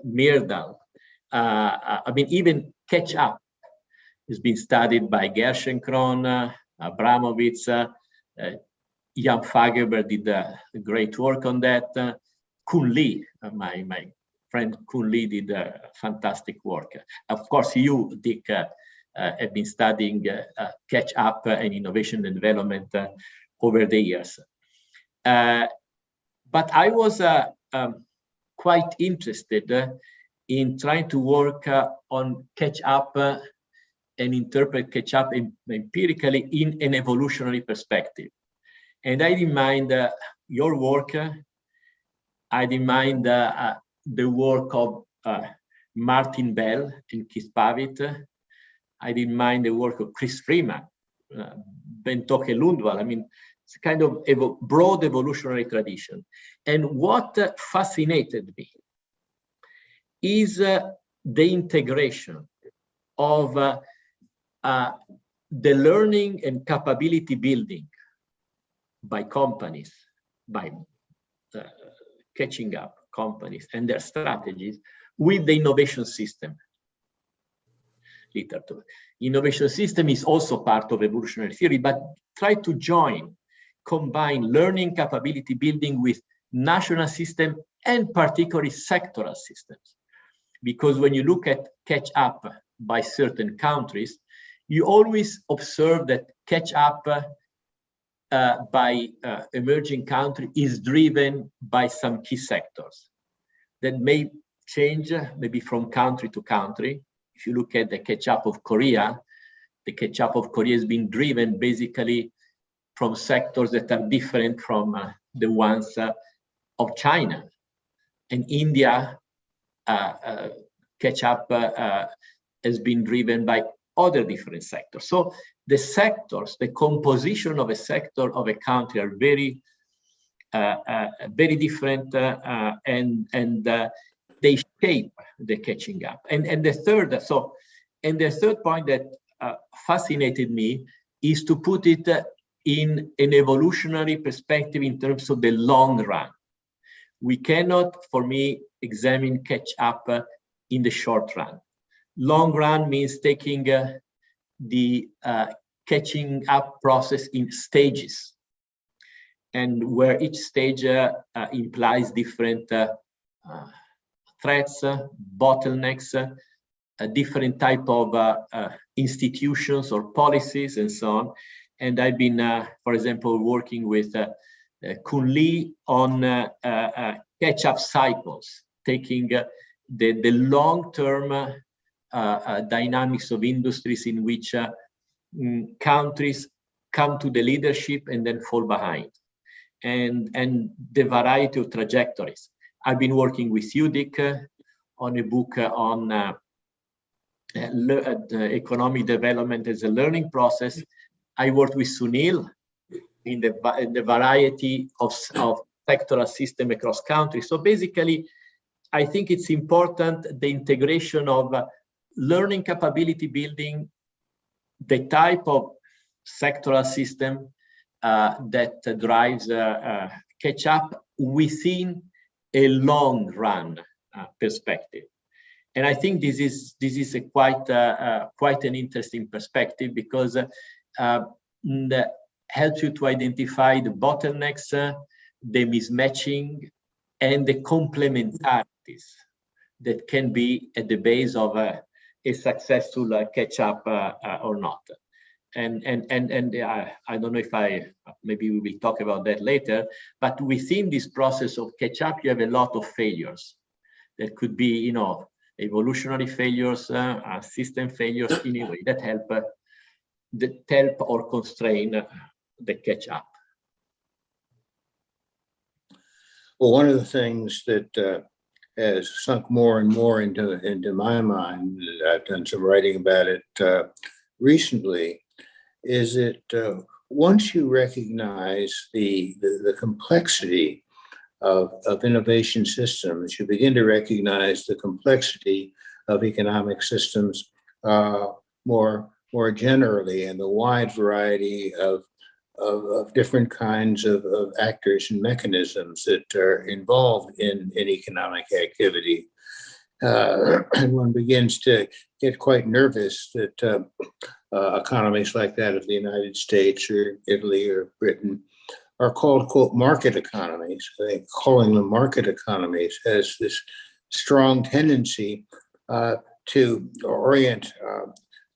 Myrdal. Even catch up has been studied by Gerschenkron, Abramovitz, Jan Fagerberg did great work on that. Kun Lee, my friend Kun Lee did fantastic work. Of course, you, Dick, have been studying catch up and innovation and development over the years. But I was quite interested in trying to work on catch up and interpret catch up empirically in an evolutionary perspective. And I had in mind your work, I had in mind the work of Martin Bell and Keith Pavitt. I had in mind the work of Chris Freeman, Benteke Lundwall. I mean, it's a kind of broad evolutionary tradition. And what fascinated me is the integration of the learning and capability building by companies, by catching up companies and their strategies with the innovation system literature. Innovation system is also part of evolutionary theory, but try to combine learning capability building with national system and particularly sectoral systems. Because when you look at catch up by certain countries, you always observe that catch up by emerging country is driven by some key sectors that may change maybe from country to country. If you look at the catch up of Korea, the catch up of Korea has been driven basically from sectors that are different from the ones of China. And India catch up has been driven by other different sectors. So the sectors, the composition of a sector of a country are very, very different, and they shape the catching up. And the third point that fascinated me is to put it in an evolutionary perspective in terms of the long run. We cannot, for me, examine catch up in the short run. Long run means taking the catching up process in stages, and where each stage implies different threats, bottlenecks, a different type of institutions or policies and so on. And I've been, for example, working with Kun Lee on catch-up cycles, taking the long-term dynamics of industries in which countries come to the leadership and then fall behind, and the variety of trajectories. I've been working with UDIC on a book on economic development as a learning process. I worked with Sunil in the variety of sectoral system across countries. So basically, I think it's important the integration of learning capability building, the type of sectoral system that drives catch up within a long run perspective. And I think this is a quite an interesting perspective, because that helps you to identify the bottlenecks, the mismatching, and the complementarities that can be at the base of a successful catch up or not. And I don't know if maybe we will talk about that later, but within this process of catch up, you have a lot of failures that could be, you know, evolutionary failures, system failures, in a way that help or constrain the catch up. Well, one of the things that has sunk more and more into my mind, I've done some writing about it recently, is that once you recognize the complexity of innovation systems, you begin to recognize the complexity of economic systems more generally, and the wide variety of different kinds of actors and mechanisms that are involved in economic activity. And one begins to get quite nervous that economies like that of the United States or Italy or Britain are called, quote, market economies. I think calling them market economies has this strong tendency to orient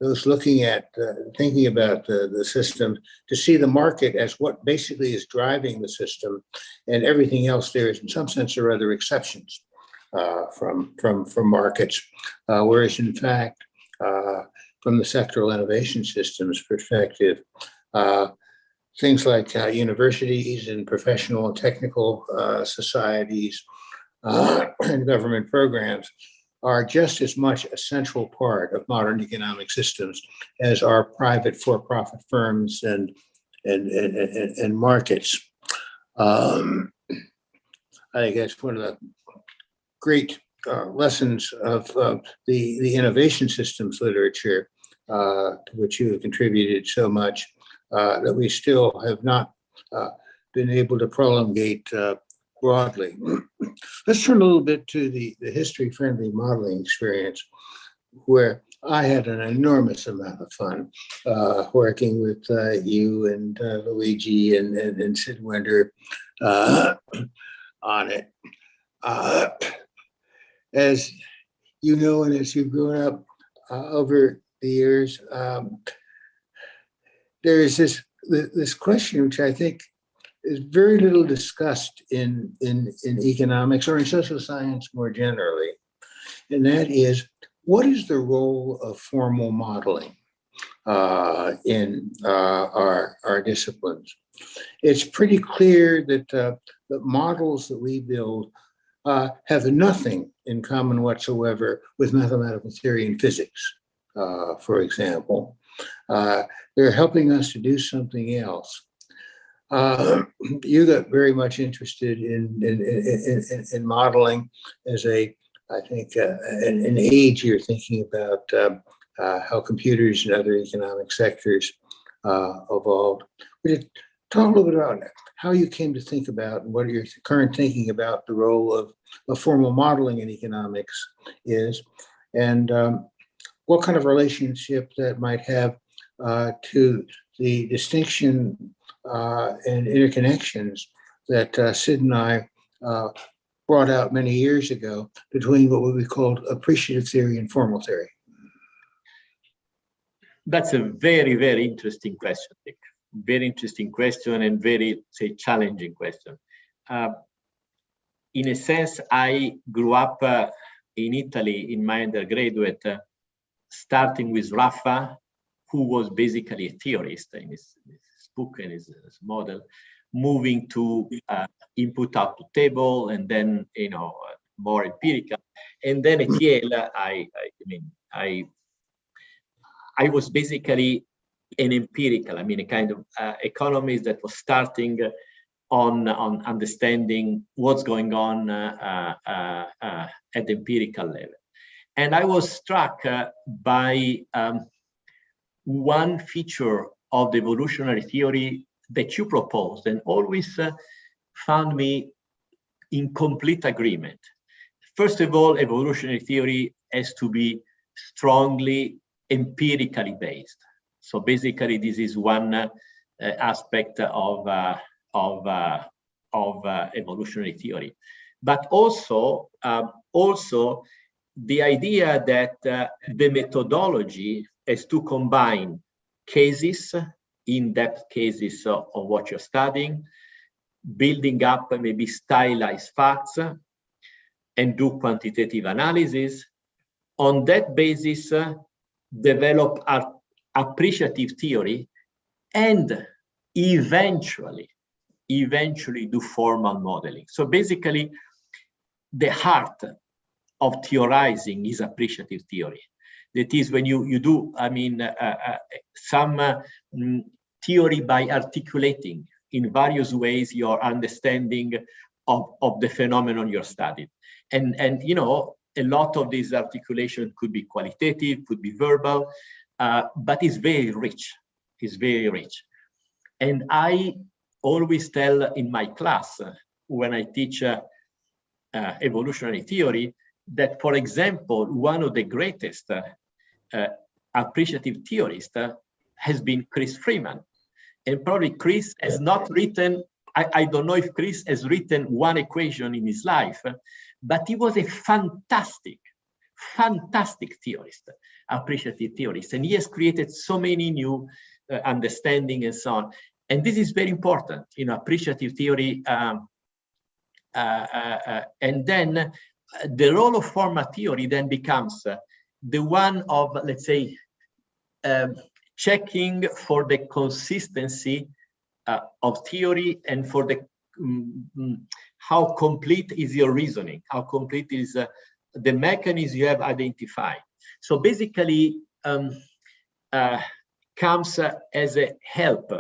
those looking at, thinking about the system, to see the market as what basically is driving the system, and everything else there is in some sense or other exceptions from markets. Whereas in fact, from the sectoral innovation systems perspective, things like universities and professional and technical societies and government programs are just as much a central part of modern economic systems as are private for-profit firms and markets. I think that's one of the great lessons of the innovation systems literature, to which you have contributed so much, that we still have not been able to promulgate broadly. Let's turn a little bit to the history-friendly modeling experience, where I had an enormous amount of fun working with you and Luigi and Sid Winter on it. As you know, and as you've grown up over the years, there is this question, which I think is very little discussed in economics or in social science more generally, and that is, what is the role of formal modeling in our disciplines? It's pretty clear that the models that we build have nothing in common whatsoever with mathematical theory and physics, for example. They're helping us to do something else. You got very much interested in modeling as I think, an age you're thinking about how computers and other economic sectors evolved. Would you talk a little bit about how you came to think about and what your current thinking about the role of formal modeling in economics is, and what kind of relationship that might have to the distinction and interconnections that Sid and I brought out many years ago between what we called appreciative theory and formal theory? That's a very, very interesting question, Dick. Very interesting question and very, say, challenging question. In a sense, I grew up in Italy in my undergraduate, starting with Raffa, who was basically a theorist in his book and his model, moving to input-output table, and then more empirical. And then at Yale, I was basically an empirical, a kind of economist that was starting on understanding what's going on at the empirical level. And I was struck by one feature of the evolutionary theory that you proposed, and always found me in complete agreement. First of all, evolutionary theory has to be strongly empirically based. So basically, this is one aspect of evolutionary theory. But also the idea that the methodology has to combine cases, in-depth cases of what you're studying, building up maybe stylized facts, and do quantitative analysis. On that basis, develop appreciative theory, and eventually do formal modeling. So basically, the heart of theorizing is appreciative theory. That is, when you do, some theory by articulating in various ways your understanding of the phenomenon you're studying. And a lot of this articulation could be qualitative, could be verbal, but it's very rich. It's very rich. And I always tell in my class, when I teach evolutionary theory, that, for example, one of the greatest appreciative theorists has been Chris Freeman. And probably Chris has not written, I don't know if Chris has written one equation in his life, but he was a fantastic theorist, appreciative theorist. And he has created so many new understanding and so on. And this is very important, appreciative theory. And then the role of formal theory then becomes the one of, let's say, checking for the consistency of theory and for the how complete is your reasoning, how complete is the mechanism you have identified. So basically comes as a help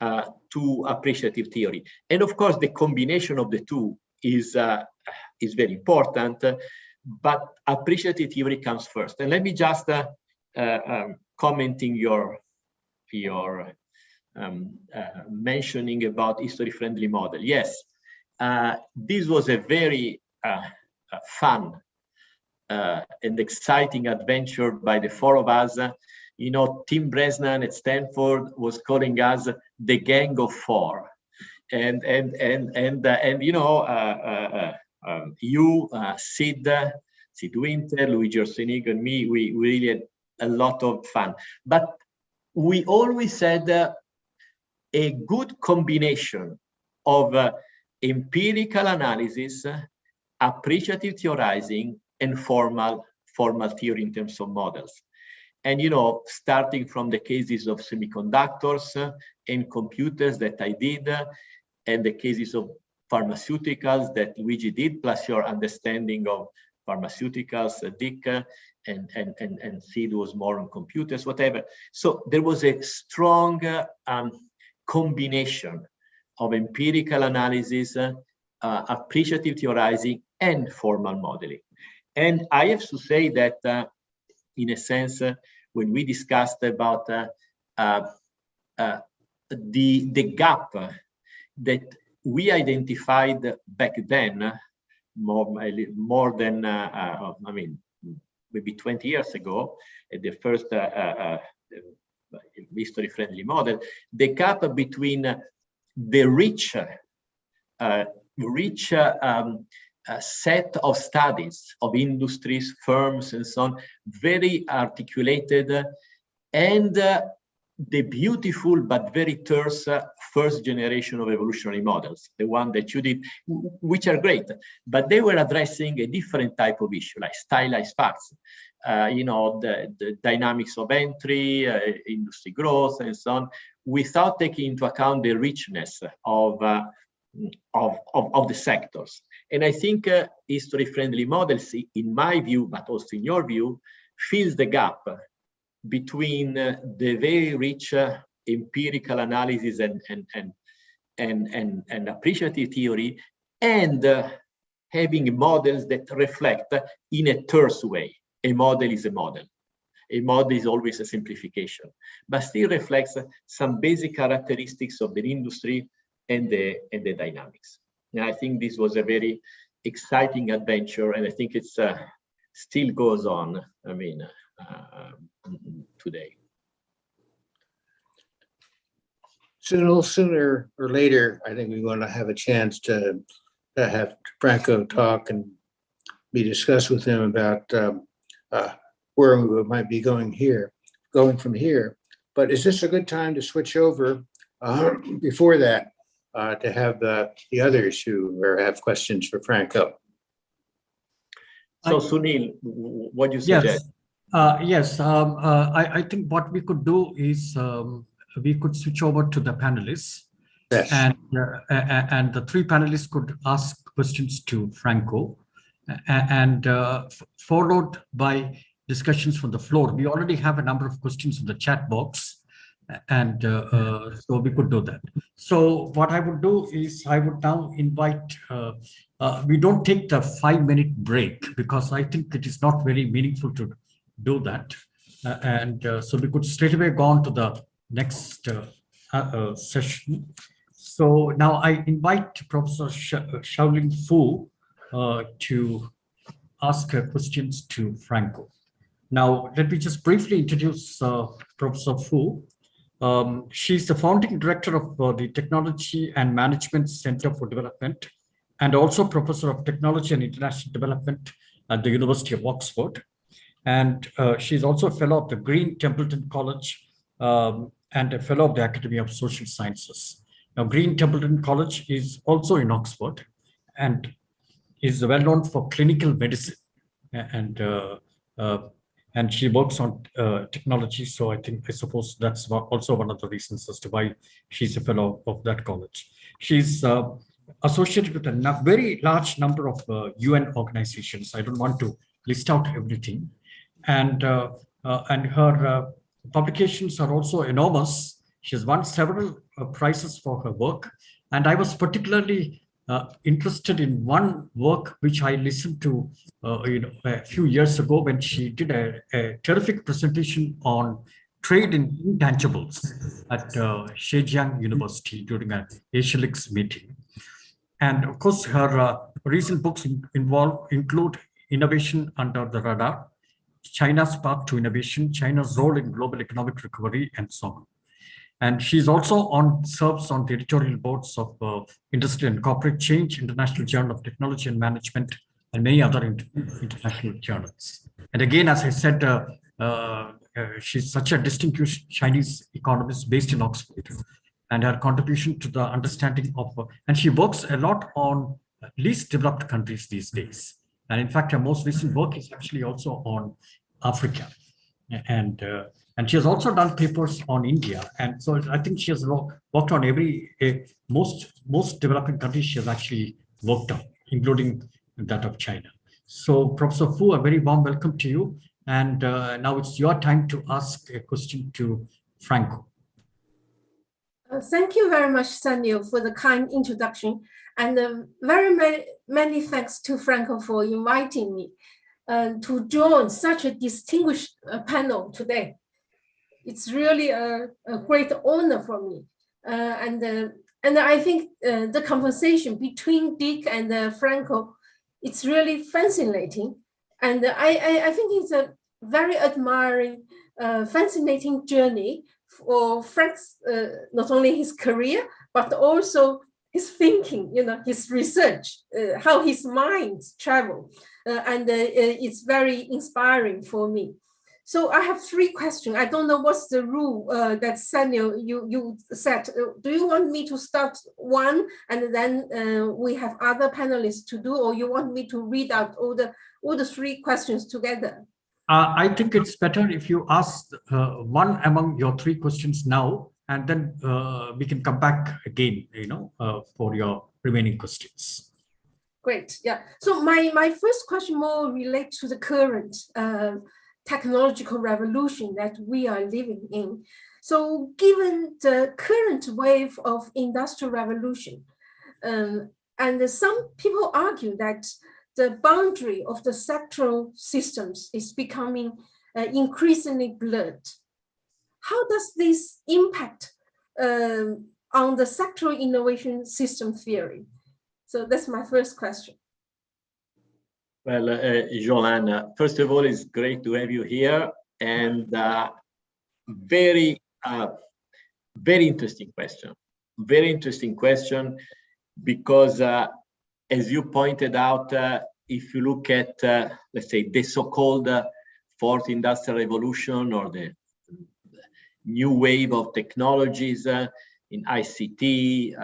to appreciative theory. And of course, the combination of the two is very important, but appreciative theory comes first. And let me just commenting your mentioning about history-friendly model. Yes, this was a very fun and exciting adventure by the four of us. You know, Tim Bresnan at Stanford was calling us the Gang of Four, and you know, you, Sid Winter, Luigi Orsenigo, and me, we really had a lot of fun. But we always had a good combination of empirical analysis, appreciative theorizing, and formal theory in terms of models. And, you know, starting from the cases of semiconductors and computers that I did, and the cases of pharmaceuticals that Luigi did, plus your understanding of pharmaceuticals, Dick, and Sid was more on computers, whatever. So there was a strong combination of empirical analysis, appreciative theorizing, and formal modeling. And I have to say that in a sense, when we discussed about the gap that we identified back then, more than, I mean, maybe 20 years ago, at the first history-friendly model, the gap between the rich set of studies of industries, firms, and so on, very articulated, and the beautiful but very terse first generation of evolutionary models, the one that you did, which are great, but they were addressing a different type of issue, like stylized facts, you know, the dynamics of entry, industry growth, and so on, without taking into account the richness of the sectors. And I think history-friendly models, in my view, but also in your view, fills the gap between the very rich empirical analysis and appreciative theory, and having models that reflect in a terse way. A model is a model. A model is always a simplification, but still reflects some basic characteristics of the industry and the dynamics. And I think this was a very exciting adventure, and I think it's still goes on, I mean, today. Sooner or later, I think we're going to have a chance to have Franco talk and be discussed with him about where we might be going from here. But is this a good time to switch over before that to have the others who have questions for Franco? So Sunil, what do you suggest? Yes, I think what we could do is we could switch over to the panelists. Yes. And the three panelists could ask questions to Franco, and followed by discussions from the floor. We already have a number of questions in the chat box, and so we could do that. So what I would do is I would now invite, we don't take the 5-minute break because I think it is not very meaningful to do that. So we could straight away go on to the next session. So now I invite Professor Shaolin Fu to ask questions to Franco. Now, let me just briefly introduce Professor Fu. She's the founding director of the Technology and Management Center for Development, and also Professor of Technology and International Development at the University of Oxford. And she's also a fellow of the Green Templeton College and a fellow of the Academy of Social Sciences. Now, Green Templeton College is also in Oxford and is well known for clinical medicine. And and she works on technology. So I suppose that's also one of the reasons as to why she's a fellow of that college. She's associated with a very large number of UN organizations. I don't want to list out everything, and her publications are also enormous. She has won several prizes for her work, and I was particularly interested in one work which I listened to a few years ago when she did a terrific presentation on trade in intangibles at Zhejiang University during an AsiaLix meeting. And of course, her recent books include Innovation Under the Radar, China's Path to Innovation, China's Role in Global Economic Recovery, and so on. And she's also serves on the editorial boards of Industry and Corporate Change, International Journal of Technology and Management, and many other international journals. And again, as I said, she's such a distinguished Chinese economist based in Oxford, and her contribution to the understanding of, and she works a lot on least developed countries these days. And in fact, her most recent work is actually also on Africa. And she has also done papers on India. And so I think she has worked on most developing countries she has actually worked on, including that of China. So Professor Fu, a very warm welcome to you. And now it's your time to ask a question to Franco. Thank you very much, Samuel, for the kind introduction. And many thanks to Franco for inviting me to join such a distinguished panel today. It's really a great honor for me. And I think the conversation between Dick and Franco, it's really fascinating. And I think it's a very admiring, fascinating journey for Frank's, not only his career, but also his thinking, his research, how his mind travel. And it's very inspiring for me. So I have 3 questions. I don't know what's the rule that Samuel, you set. Do you want me to start one and then we have other panelists to do, or you want me to read out all the 3 questions together? I think it's better if you ask one among your 3 questions now, and then we can come back again, for your remaining questions. Great. Yeah. So my first question more relates to the current technological revolution that we are living in. So given the current wave of industrial revolution, and some people argue that the boundary of the sectoral systems is becoming increasingly blurred. How does this impact on the sectoral innovation system theory? So that's my first question. Well, Jolane, first of all, it's great to have you here, and very interesting question. Very interesting question, because as you pointed out, if you look at, let's say, the so-called fourth industrial revolution, or the new wave of technologies in ICT,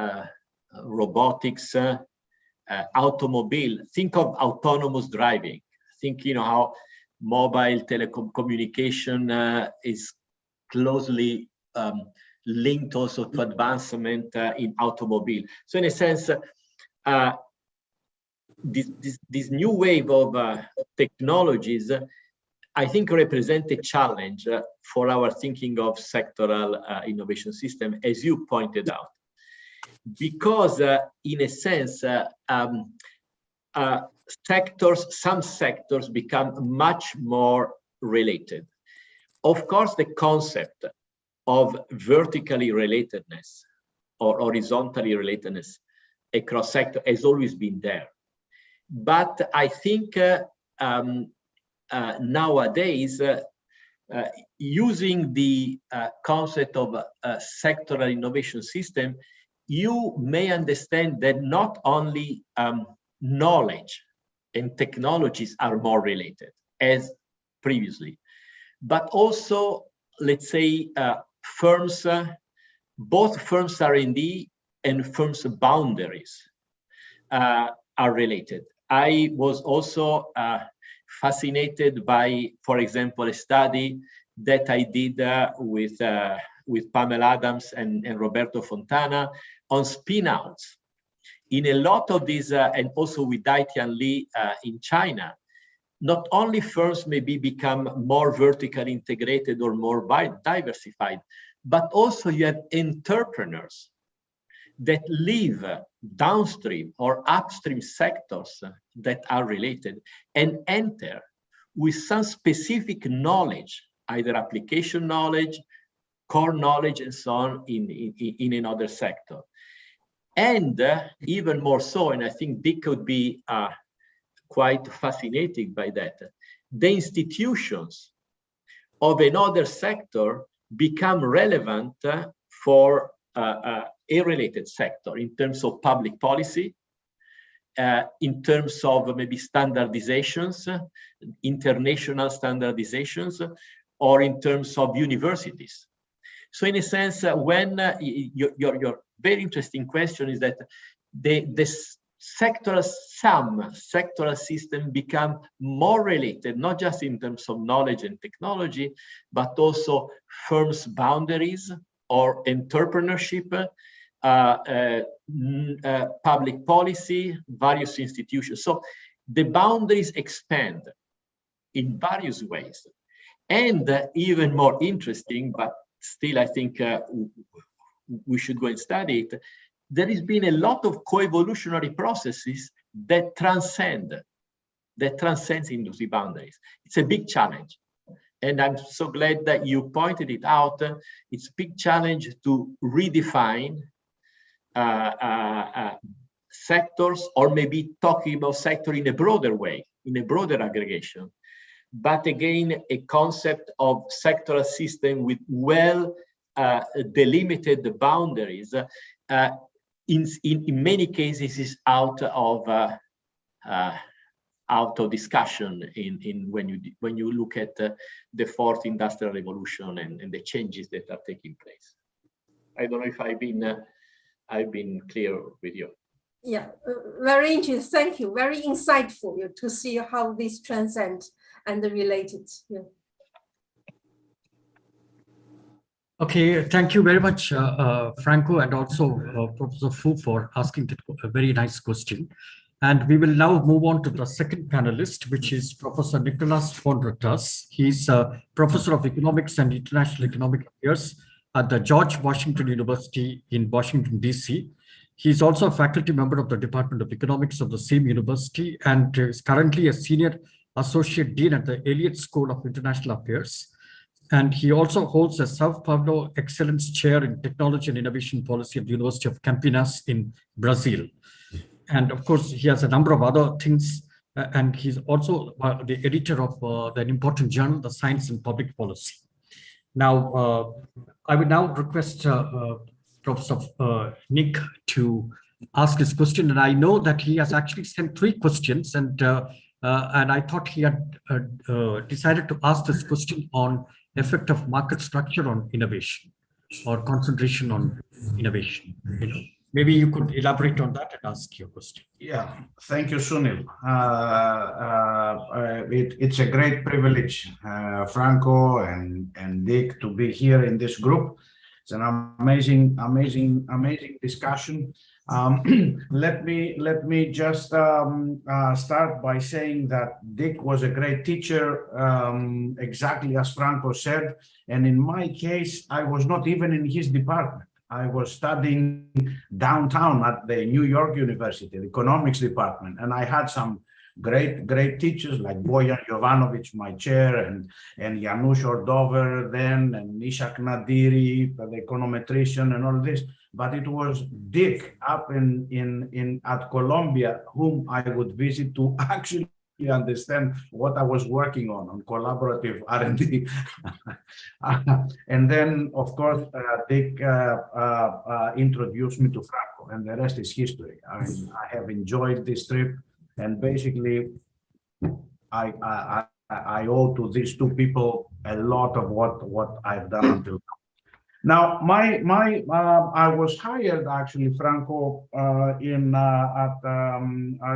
robotics, automobile, think of autonomous driving. Think, how mobile telecommunication is closely linked also to advancement in automobile. So in a sense, this new wave of technologies, I think, represent a challenge for our thinking of sectoral innovation system, as you pointed out. Because in a sense, some sectors become much more related. Of course, the concept of vertically relatedness or horizontally relatedness across sector has always been there. But I think nowadays, using the concept of a sectoral innovation system, you may understand that not only knowledge and technologies are more related as previously, but also, let's say, firms, both firms R&D and firms boundaries are related. I was also fascinated by, for example, a study that I did with Pamela Adams and Roberto Fontana on spinouts. In a lot of these, and also with Daitian Li in China, not only firms maybe become more vertically integrated or more diversified, but also you have entrepreneurs that live downstream or upstream sectors that are related and enter with some specific knowledge, either application knowledge, core knowledge, and so on in another sector. And even more so, and I think Dick could be quite fascinated by that, the institutions of another sector become relevant for a related sector in terms of public policy, in terms of maybe standardizations, international standardizations, or in terms of universities. So in a sense, when your very interesting question is that the sectoral system become more related, not just in terms of knowledge and technology, but also firms' boundaries or entrepreneurship, public policy, various institutions. So the boundaries expand in various ways. And even more interesting, but still I think we should go and study it, there has been a lot of co-evolutionary processes that transcends industry boundaries. It's a big challenge. And I'm so glad that you pointed it out. It's a big challenge to redefine sectors, or maybe talking about sector in a broader way, in a broader aggregation. But again, a concept of sectoral system with well delimited boundaries, in many cases is out of discussion when you look at the fourth industrial revolution and the changes that are taking place. I don't know if I've been clear with you. Yeah, very interesting. Thank you. Very insightful to see how this transcend and related. Yeah. Okay, thank you very much, Franco, and also Professor Fu for asking a very nice question. And we will now move on to the second panelist, which is Professor Nicholas von Rotas. He's a professor of economics and international economic affairs at the George Washington University in Washington, D.C. He's also a faculty member of the Department of Economics of the same university and is currently a senior associate dean at the Elliott School of International Affairs. And he also holds a Sao Paulo Excellence Chair in Technology and Innovation Policy at the University of Campinas in Brazil. And of course, he has a number of other things. And he's also the editor of an important journal, The Science and Public Policy. Now, I would now request Professor Nick to ask his question. And I know that he has actually sent 3 questions. And I thought he had decided to ask this question on effect of market structure on innovation or concentration on innovation. Maybe you could elaborate on that and ask your question. Yeah, thank you, Sunil. It's a great privilege, Franco and Dick, to be here in this group. It's an amazing discussion. Let me just start by saying that Dick was a great teacher, exactly as Franco said. And in my case, I was not even in his department. I was studying downtown at the New York University, the economics department, and I had some great teachers like Bojan Jovanovic, my chair, and Janusz Ordover then, and Ishak Nadiri, the econometrician, and all this. But it was Dick up at Columbia whom I would visit to actually understand what I was working on collaborative R&D. And then, of course, Dick introduced me to Franco, and the rest is history. I mean, I have enjoyed this trip, and basically, I owe to these 2 people a lot of what I've done until now. Now, I was hired actually, Franco, at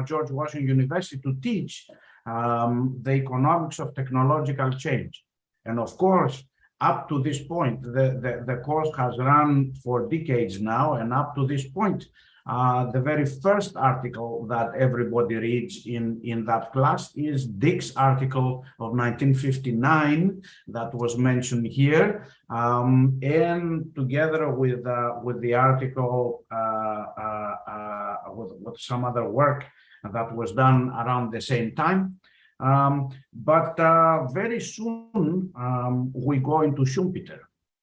George Washington University to teach the economics of technological change. And of course, up to this point, the course has run for decades now, and up to this point, the very first article that everybody reads in that class is Dick's article of 1959 that was mentioned here, and together with the article with some other work that was done around the same time. But very soon we go into Schumpeter.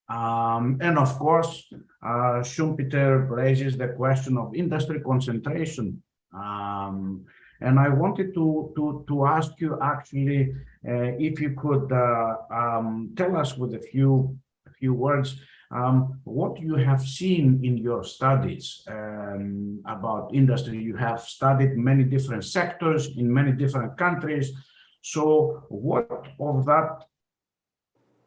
And of course, Schumpeter raises the question of industry concentration. And I wanted to ask you actually if you could tell us with a few words what you have seen in your studies about industry. You have studied many different sectors in many different countries. So what of that,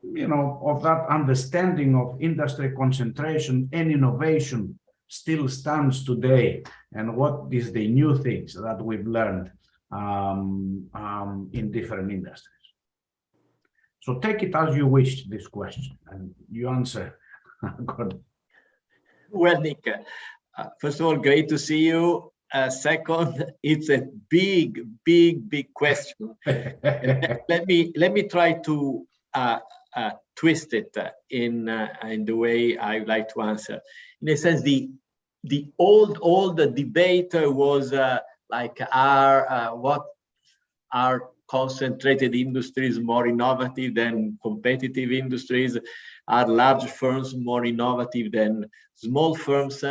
of that understanding of industry concentration and innovation still stands today? And what is the new things that we've learned in different industries? So take it as you wish, this question, and you answer. Good. Well, Nick, first of all, great to see you. Second, it's a big question. let me try to twist it in the way I would like to answer. In a sense, the old debate was like, what are concentrated industries more innovative than competitive industries? Are large firms more innovative than small firms?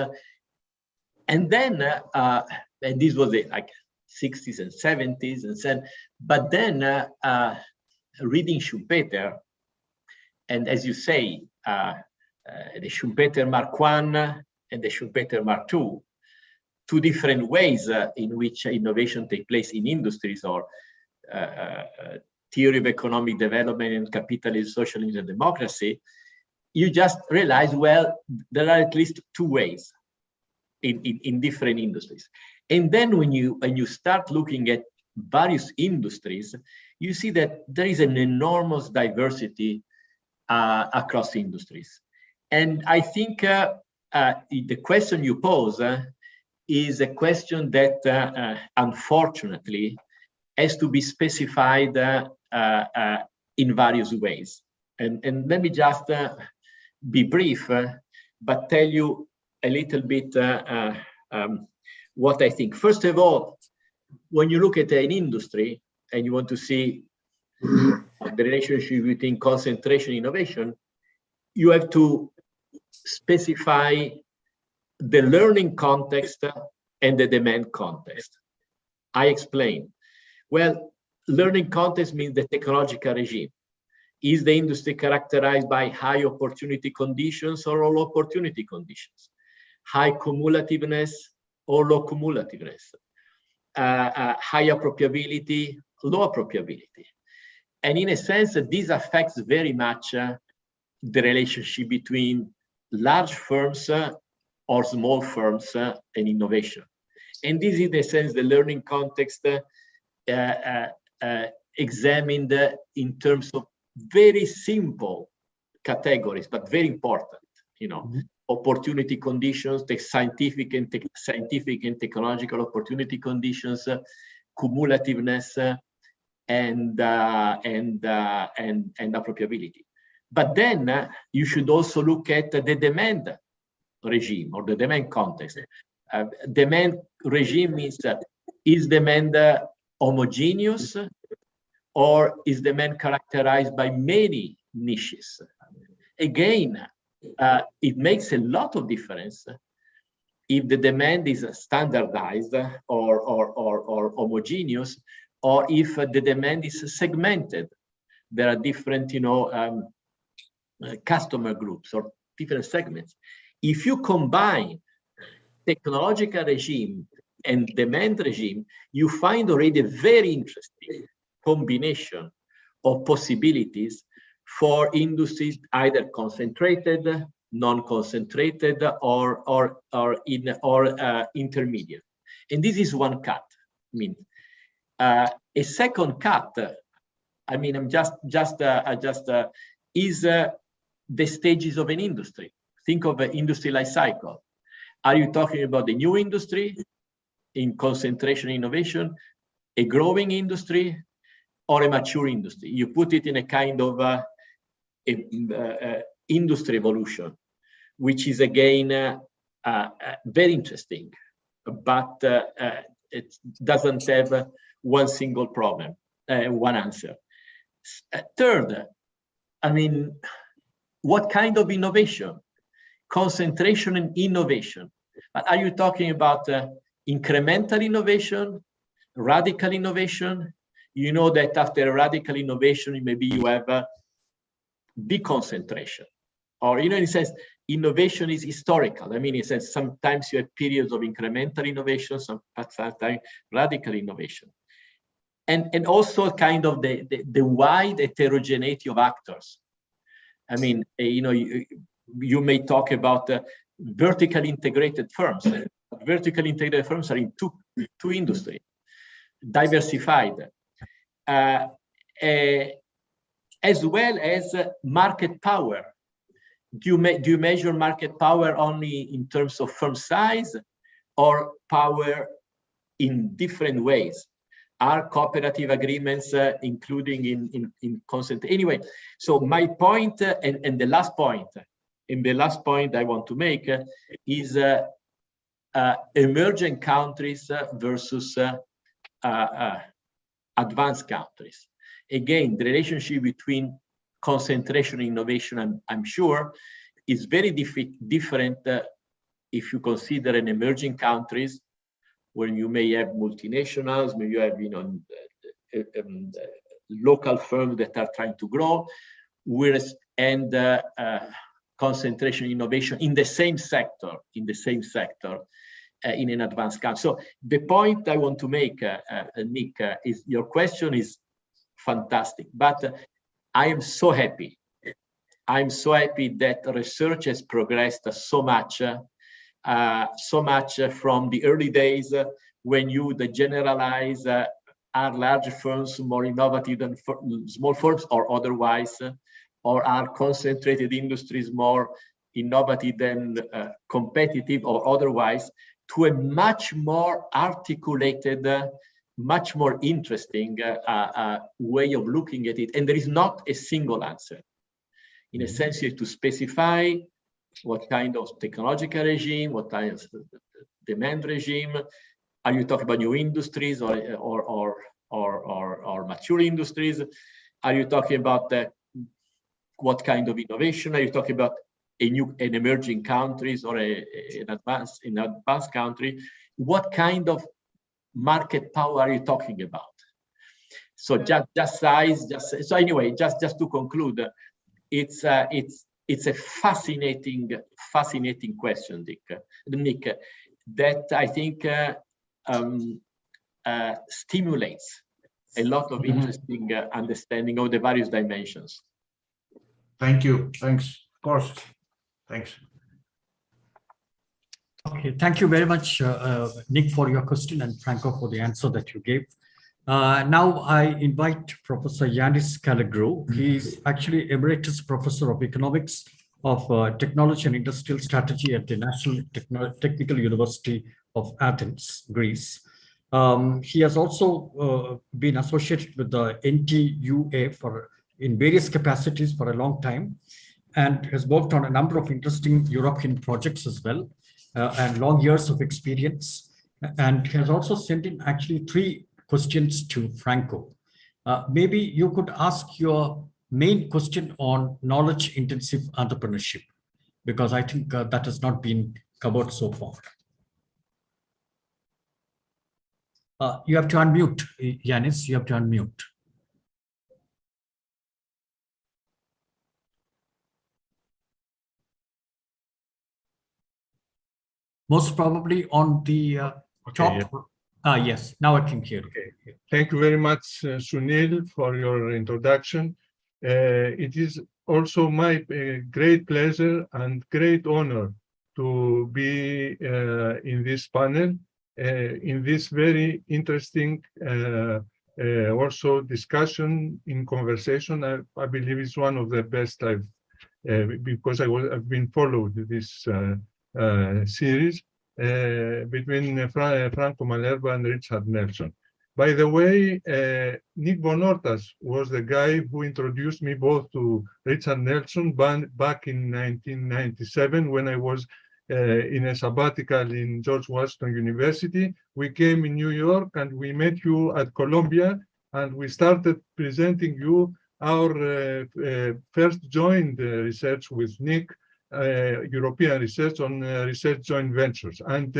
And then, and this was like 60s and 70s, and then, but then reading Schumpeter, and as you say, the Schumpeter Mark I and the Schumpeter Mark II, two different ways in which innovation takes place in industries, or theory of economic development and capitalism, socialism, and democracy. You just realize, well, there are at least two ways in different industries. And then when you start looking at various industries, you see that there is an enormous diversity across industries. And I think the question you pose is a question that unfortunately has to be specified in various ways. And let me just be brief, but tell you a little bit what I think. First of all, when you look at an industry and you want to see the relationship between concentration and innovation, you have to specify the learning context and the demand context. I explain. Well, learning context means the technological regime. Is the industry characterized by high opportunity conditions or low opportunity conditions? High cumulativeness or low cumulativeness? High appropriability, low appropriability? And in a sense, this affects very much the relationship between large firms or small firms and innovation. And this is, in a sense, the learning context examined in terms of very simple categories, but very important, opportunity conditions, the scientific and technological opportunity conditions, cumulativeness, and appropriability. But then you should also look at the demand regime or the demand context. Demand regime means that is demand homogeneous, or is demand characterized by many niches? Again, it makes a lot of difference if the demand is standardized or homogeneous, or if the demand is segmented. There are different, customer groups or different segments. If you combine technological regime and demand regime, you find already a very interesting combination of possibilities for industries, either concentrated, non-concentrated, or intermediate. And this is one cut. I mean, A second cut, I mean, is the stages of an industry. Think of an industry life cycle. Are you talking about the new industry in concentration innovation, a growing industry, or a mature industry? You put it in a kind of industry evolution, which is again very interesting, but it doesn't have one single problem, one answer. Third, I mean, what kind of innovation? Concentration and innovation. But are you talking about incremental innovation, radical innovation? You know that after radical innovation, maybe you have a big concentration. Or, you know, in a sense, innovation is historical. I mean, in a sense, sometimes you have periods of incremental innovation, sometimes radical innovation. And also kind of the wide heterogeneity of actors. I mean, you know, you may talk about vertically integrated firms. Vertically integrated firms are in two industries, diversified, as well as market power. Do you measure market power only in terms of firm size, or power in different ways? Are cooperative agreements including in consent? Anyway, so my point and the last point, I want to make is emerging countries versus advanced countries. Again, the relationship between concentration and innovation, I'm sure, is very different if you consider an emerging countries, when you may have multinationals, maybe you have, you know, local firms that are trying to grow, whereas concentration innovation in the same sector, in an advanced country. So the point I want to make, Nick, is your question is fantastic, but I am so happy. I'm so happy that research has progressed so much from the early days when the generalize are large firms more innovative than small firms or otherwise, or are concentrated industries more innovative than competitive or otherwise, to a much more articulated, much more interesting way of looking at it. And there is not a single answer. In a sense, you have to specify what kind of technological regime, what kind of demand regime. Are you talking about new industries or mature industries? Are you talking about what kind of innovation? Are you talking about an emerging countries or an advanced country? What kind of market power are you talking about? So just size, so anyway, just to conclude, it's a fascinating question, Nick, that I think stimulates a lot of interesting understanding of the various dimensions. Thank you. Thanks. Of course. Thanks. Okay, thank you very much, Nick, for your question, and Franco for the answer that you gave. Now I invite Professor Yanis Kaloglou. He's actually Emeritus Professor of Economics of Technology and Industrial Strategy at the National Technical University of Athens, Greece. He has also been associated with the NTUA in various capacities for a long time, and has worked on a number of interesting European projects as well, and long years of experience, and has also sent in actually 3 questions to Franco. Maybe you could ask your main question on knowledge-intensive entrepreneurship, because I think that has not been covered so far. You have to unmute, Yanis, you have to unmute. Most probably on the top. Okay, yeah. Yes, now I can hear. Okay. Thank you very much, Sunil, for your introduction. It is also my great pleasure and great honor to be in this panel. in this very interesting also discussion in conversation. I believe it's one of the best I've because I've been followed this series between Franco Malerba and Richard Nelson. By the way, Nick Bonortas was the guy who introduced me both to Richard Nelson back in 1997 when I was in a sabbatical in George Washington University. We came in New York and we met you at Columbia, and we started presenting you our first joint research with Nick, European research on research joint ventures. And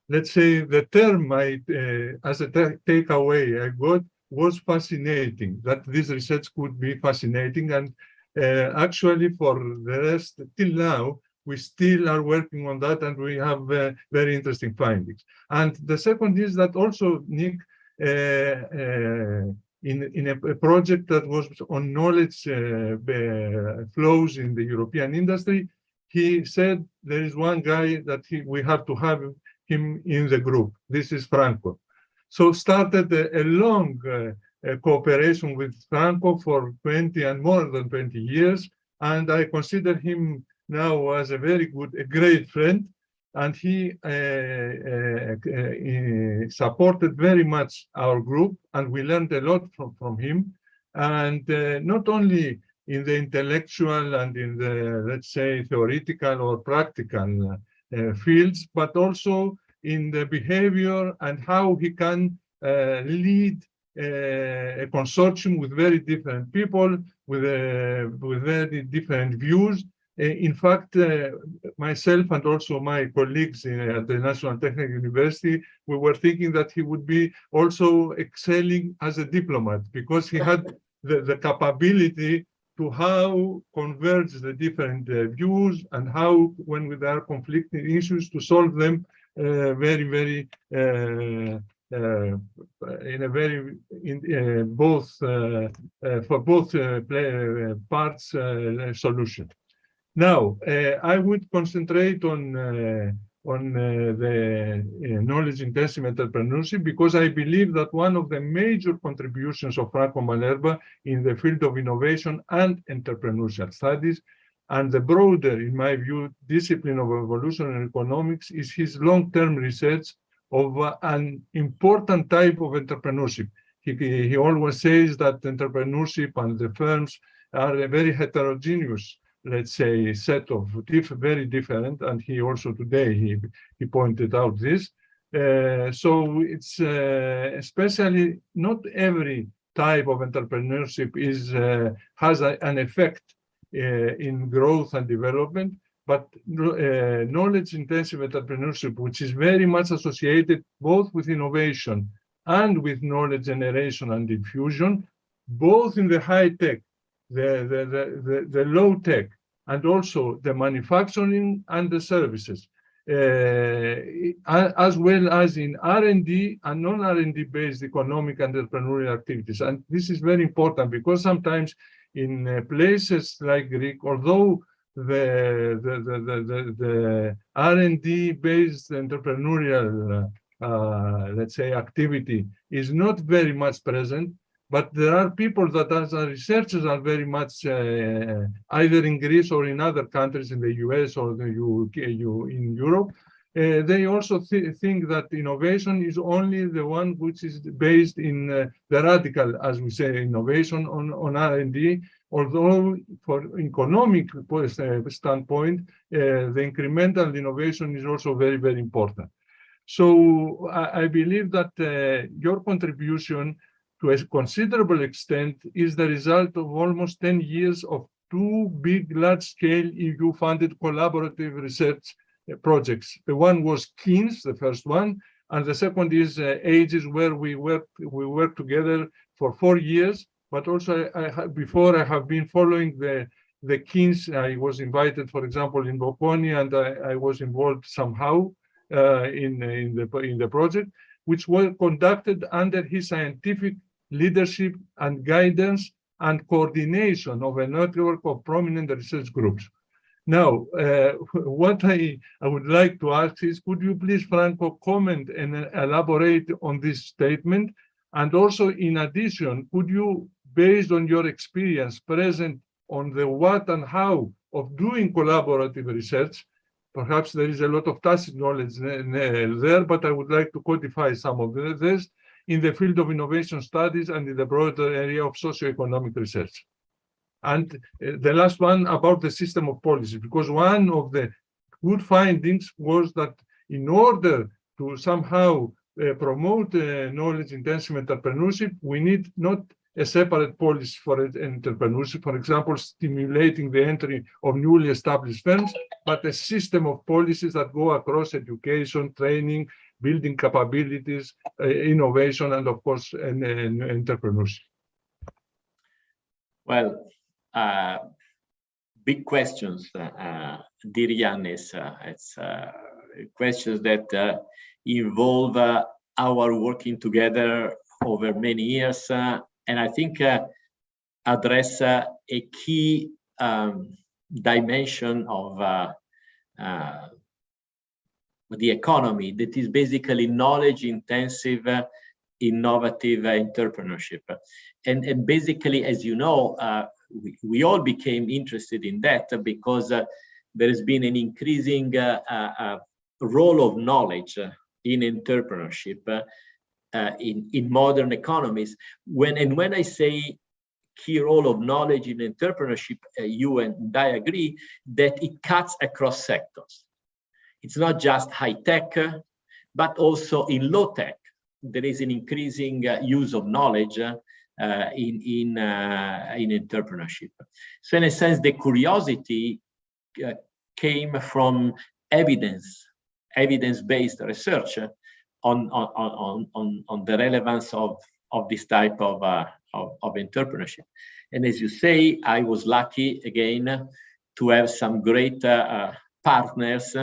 let's say the term as a takeaway I got was fascinating, that this research could be fascinating. And actually for the rest, till now, we still are working on that, and we have very interesting findings. And the second is that also Nick, in a project that was on knowledge flows in the European industry, he said there is one guy that we have to have him in the group. This is Franco. So started a long cooperation with Franco for 20 and more than 20 years. And I consider him now as a great friend. And he supported very much our group, and we learned a lot from him. And not only in the intellectual and in the, let's say, theoretical or practical fields, but also in the behavior and how he can lead a consortium with very different people, with very different views. In fact, myself and also my colleagues at the National Technical University, we were thinking that he would be also excelling as a diplomat, because he had the capability to how converge the different views and how, when there are conflicting issues, to solve them very for both parts solution. Now, I would concentrate on the knowledge-intensive entrepreneurship, because I believe that one of the major contributions of Franco Malerba in the field of innovation and entrepreneurial studies, and the broader, in my view, discipline of evolutionary economics, is his long-term research of an important type of entrepreneurship. He always says that entrepreneurship and the firms are a very heterogeneous, let's say, set of very different, and he also today, he pointed out this. So it's especially not every type of entrepreneurship has an effect in growth and development, but knowledge-intensive entrepreneurship, which is very much associated both with innovation and with knowledge generation and diffusion, both in the high tech, the low tech, and also the manufacturing and the services, as well as in R&D and non-R&D based economic and entrepreneurial activities. And this is very important, because sometimes in places like Greek, although the R&D based entrepreneurial, let's say, activity is not very much present, but there are people that as researchers are very much either in Greece or in other countries in the US or the UK, in Europe. They also think that innovation is only the one which is based in the radical, as we say, innovation on R&D, although for economic standpoint, the incremental innovation is also very, very important. So I believe that your contribution to a considerable extent is the result of almost 10 years of two big, large-scale EU-funded collaborative research projects. The one was KINS, the first one, and the second is AGES, where we worked together for 4 years. But also, before I have been following the KINS. I was invited, for example, in Bocconi, and I was involved somehow in the project, which were conducted under his scientific leadership and guidance and coordination of a network of prominent research groups. Now, what I would like to ask is, could you please, Franco, comment and elaborate on this statement? And also, in addition, could you, based on your experience present on the what and how of doing collaborative research, perhaps there is a lot of tacit knowledge there, but I would like to codify some of this in the field of innovation studies and in the broader area of socioeconomic research. And the last one about the system of policy, because one of the good findings was that in order to somehow promote knowledge-intensive entrepreneurship, we need not a separate policy for entrepreneurship, for example, stimulating the entry of newly established firms, but a system of policies that go across education, training, building capabilities, innovation, and of course, entrepreneurship. Well, big questions, dear Yannis. It's questions that involve our working together over many years, and I think address a key dimension of the economy, that is basically knowledge-intensive, innovative entrepreneurship. And basically, as you know, we all became interested in that because there has been an increasing role of knowledge in entrepreneurship in modern economies. When I say key role of knowledge in entrepreneurship, you and I agree that it cuts across sectors. It's not just high tech, but also in low tech. There is an increasing use of knowledge in entrepreneurship. So in a sense, the curiosity came from evidence-based research on the relevance of this type of entrepreneurship. And as you say, I was lucky again to have some great partners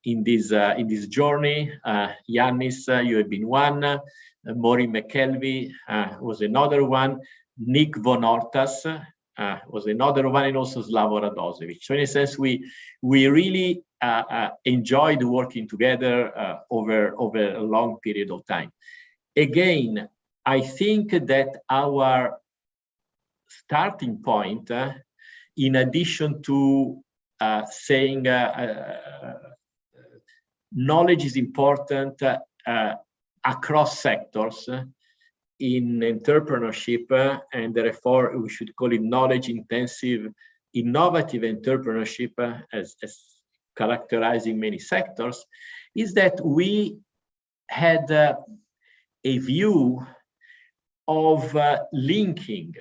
in this journey. Yannis, you have been one. Maureen McKelvey was another one. Nick Von Hortas was another one, and also Slavo Radosevic. So in a sense, we really enjoyed working together over a long period of time. Again, I think that our starting point, in addition to saying knowledge is important across sectors in entrepreneurship, and therefore we should call it knowledge-intensive, innovative entrepreneurship as characterizing many sectors, is that we had a view of linking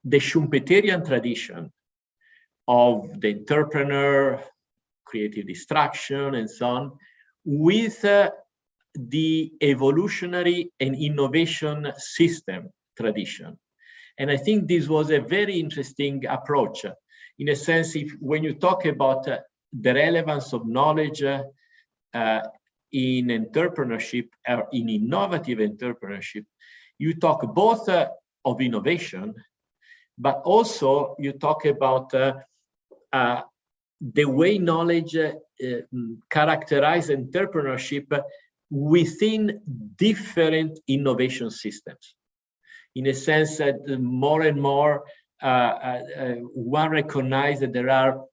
the Schumpeterian tradition of the entrepreneur, creative destruction, and so on, with the evolutionary and innovation system tradition. And I think this was a very interesting approach. In a sense, when you talk about the relevance of knowledge in entrepreneurship or in innovative entrepreneurship, you talk both of innovation, but also you talk about the way knowledge characterizes entrepreneurship within different innovation systems. In a sense that more and more one recognizes that there are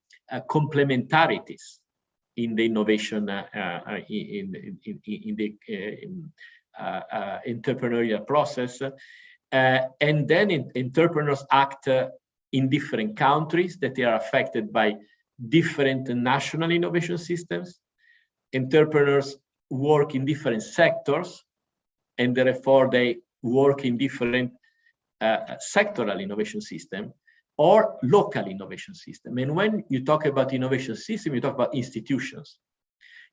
complementarities in the innovation in the entrepreneurial process, and then entrepreneurs act in different countries that they are affected by different national innovation systems. Entrepreneurs work in different sectors, and therefore they work in different sectoral innovation system or local innovation system. And when you talk about innovation system, you talk about institutions,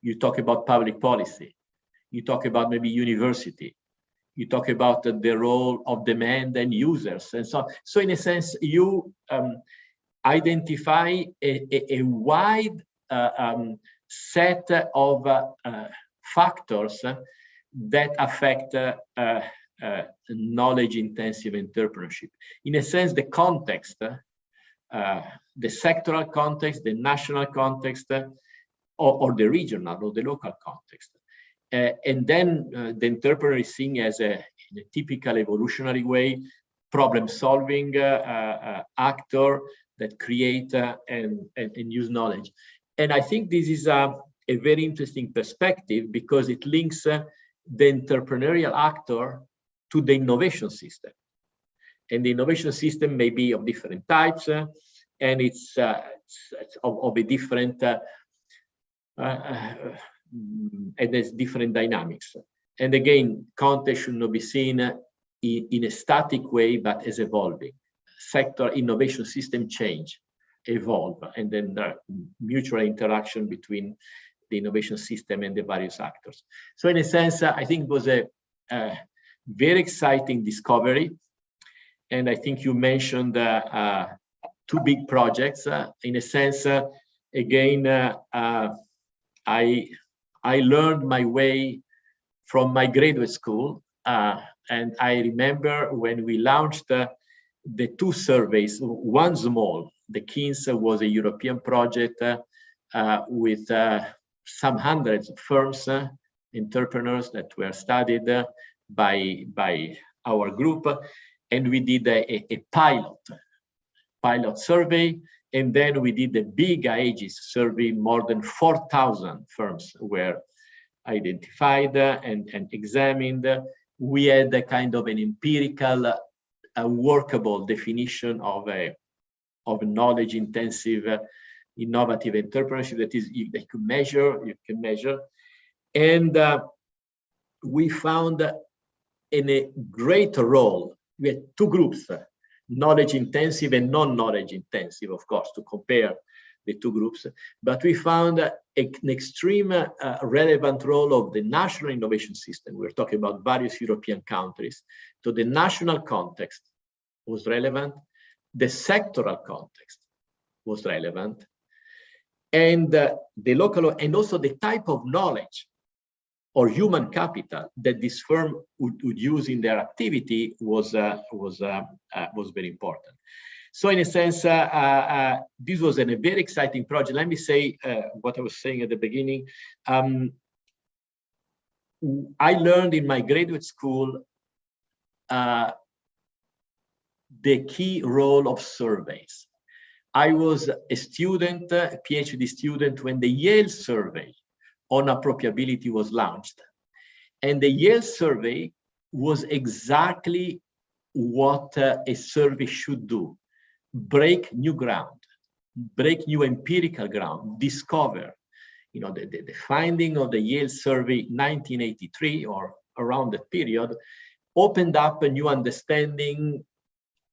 you talk about public policy, you talk about maybe university, you talk about the role of demand and users, and so on. So in a sense, you identify a wide set of factors that affect knowledge-intensive entrepreneurship. In a sense, the context the sectoral context, the national context, or the regional or the local context. And then the entrepreneur is seen as in a typical evolutionary way, problem-solving actor that create and use knowledge. And I think this is a very interesting perspective because it links the entrepreneurial actor to the innovation system. And the innovation system may be of different types, and it's of a different, and there's different dynamics. And again, context should not be seen in a static way, but as evolving. Sector innovation system change, evolve, and then the mutual interaction between the innovation system and the various actors. So in a sense, I think it was a very exciting discovery. And I think you mentioned two big projects. In a sense, again, I learned my way from my graduate school. And I remember when we launched the two surveys, one small, the KINS was a European project with some hundreds of firms, entrepreneurs that were studied by our group. And we did a pilot survey. And then we did the big Aegis survey. More than 4,000 firms were identified and examined. We had a kind of an empirical, workable definition of a knowledge-intensive, innovative entrepreneurship that is you can measure. And we found in a great role, we had two groups, knowledge-intensive and non-knowledge-intensive, of course, to compare the two groups. But we found an extreme relevant role of the national innovation system. We're talking about various European countries. So the national context was relevant. The sectoral context was relevant. And the local, and also the type of knowledge or human capital that this firm would use in their activity was very important. So in a sense, this was a very exciting project. Let me say what I was saying at the beginning. I learned in my graduate school the key role of surveys. I was a student, a PhD student, when the Yale survey on appropriability was launched. And the Yale survey was exactly what a survey should do. Break new ground, break new empirical ground, discover. You know, the finding of the Yale survey 1983 or around that period opened up a new understanding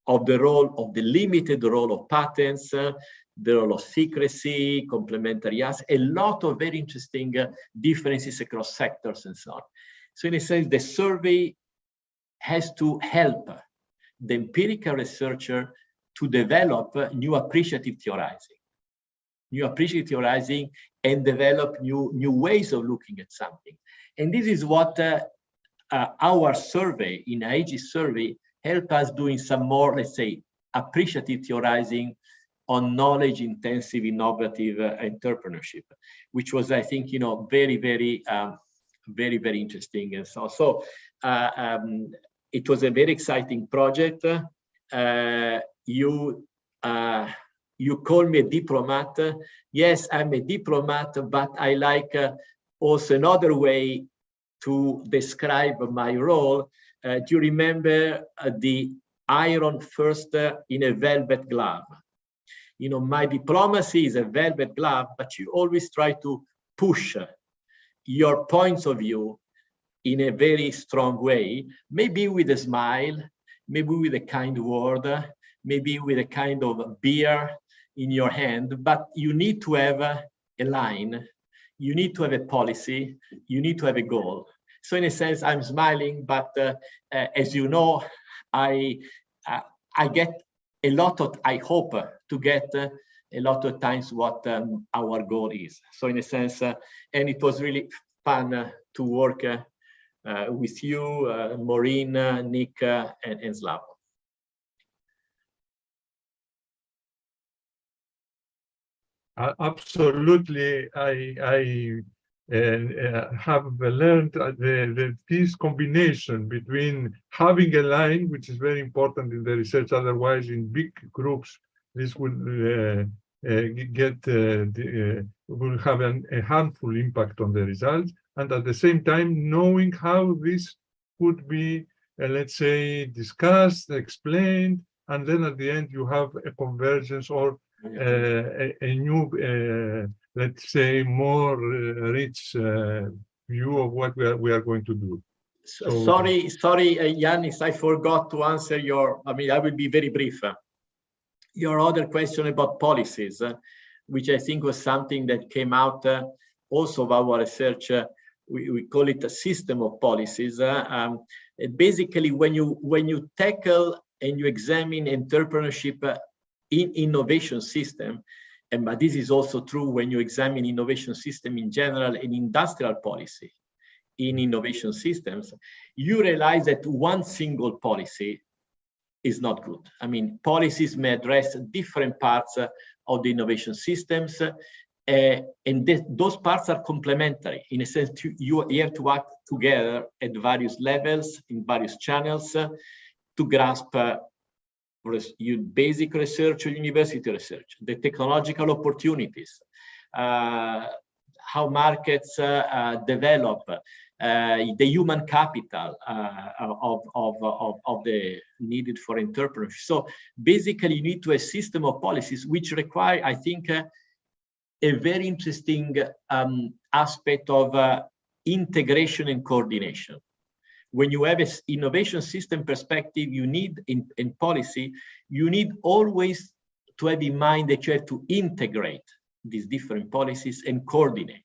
of the role of the limited role of patents, the role of secrecy, complementary assets, a lot of very interesting differences across sectors and so on. So in a sense, the survey has to help the empirical researcher to develop new appreciative theorizing, and develop new ways of looking at something. And this is what our survey, in Aegis survey, help us doing some more, let's say, appreciative theorizing on knowledge-intensive, innovative entrepreneurship, which was, I think, you know, very, very interesting. And so it was a very exciting project. You call me a diplomat. Yes, I'm a diplomat, but I like also another way to describe my role. Do you remember the iron first in a velvet glove? You know, my diplomacy is a velvet glove, but you always try to push your points of view in a very strong way, maybe with a smile, maybe with a kind word, maybe with a kind of beer in your hand, but you need to have a line, you need to have a policy, you need to have a goal. So in a sense, I'm smiling, but as you know, I get a lot of, I hope to get a lot of times what our goal is. So in a sense, and it was really fun to work with you, Maureen, Nick, and Slavo. Absolutely, I have learned this combination between having a line, which is very important in the research. Otherwise, in big groups, this will will have a harmful impact on the results, and at the same time, knowing how this could be, let's say, discussed, explained, and then at the end you have a convergence or a new, let's say, more rich view of what we are going to do. So, sorry, Yanis, I forgot to answer your, I mean, I will be very brief. Your other question about policies, which I think was something that came out also of our research. We call it a system of policies. Basically, when you tackle and you examine entrepreneurship in innovation system, but this is also true when you examine innovation system in general and industrial policy in innovation systems, you realize that one single policy is not good. I mean, policies may address different parts of the innovation systems, and those parts are complementary. In a sense, you have to act together at various levels, in various channels, to grasp basic research or university research, the technological opportunities, how markets develop, the human capital of the needed for entrepreneurship. So basically, you need to have a system of policies which require, I think, a very interesting aspect of integration and coordination. When you have an innovation system perspective, you need in policy, you need always to have in mind that you have to integrate these different policies and coordinate.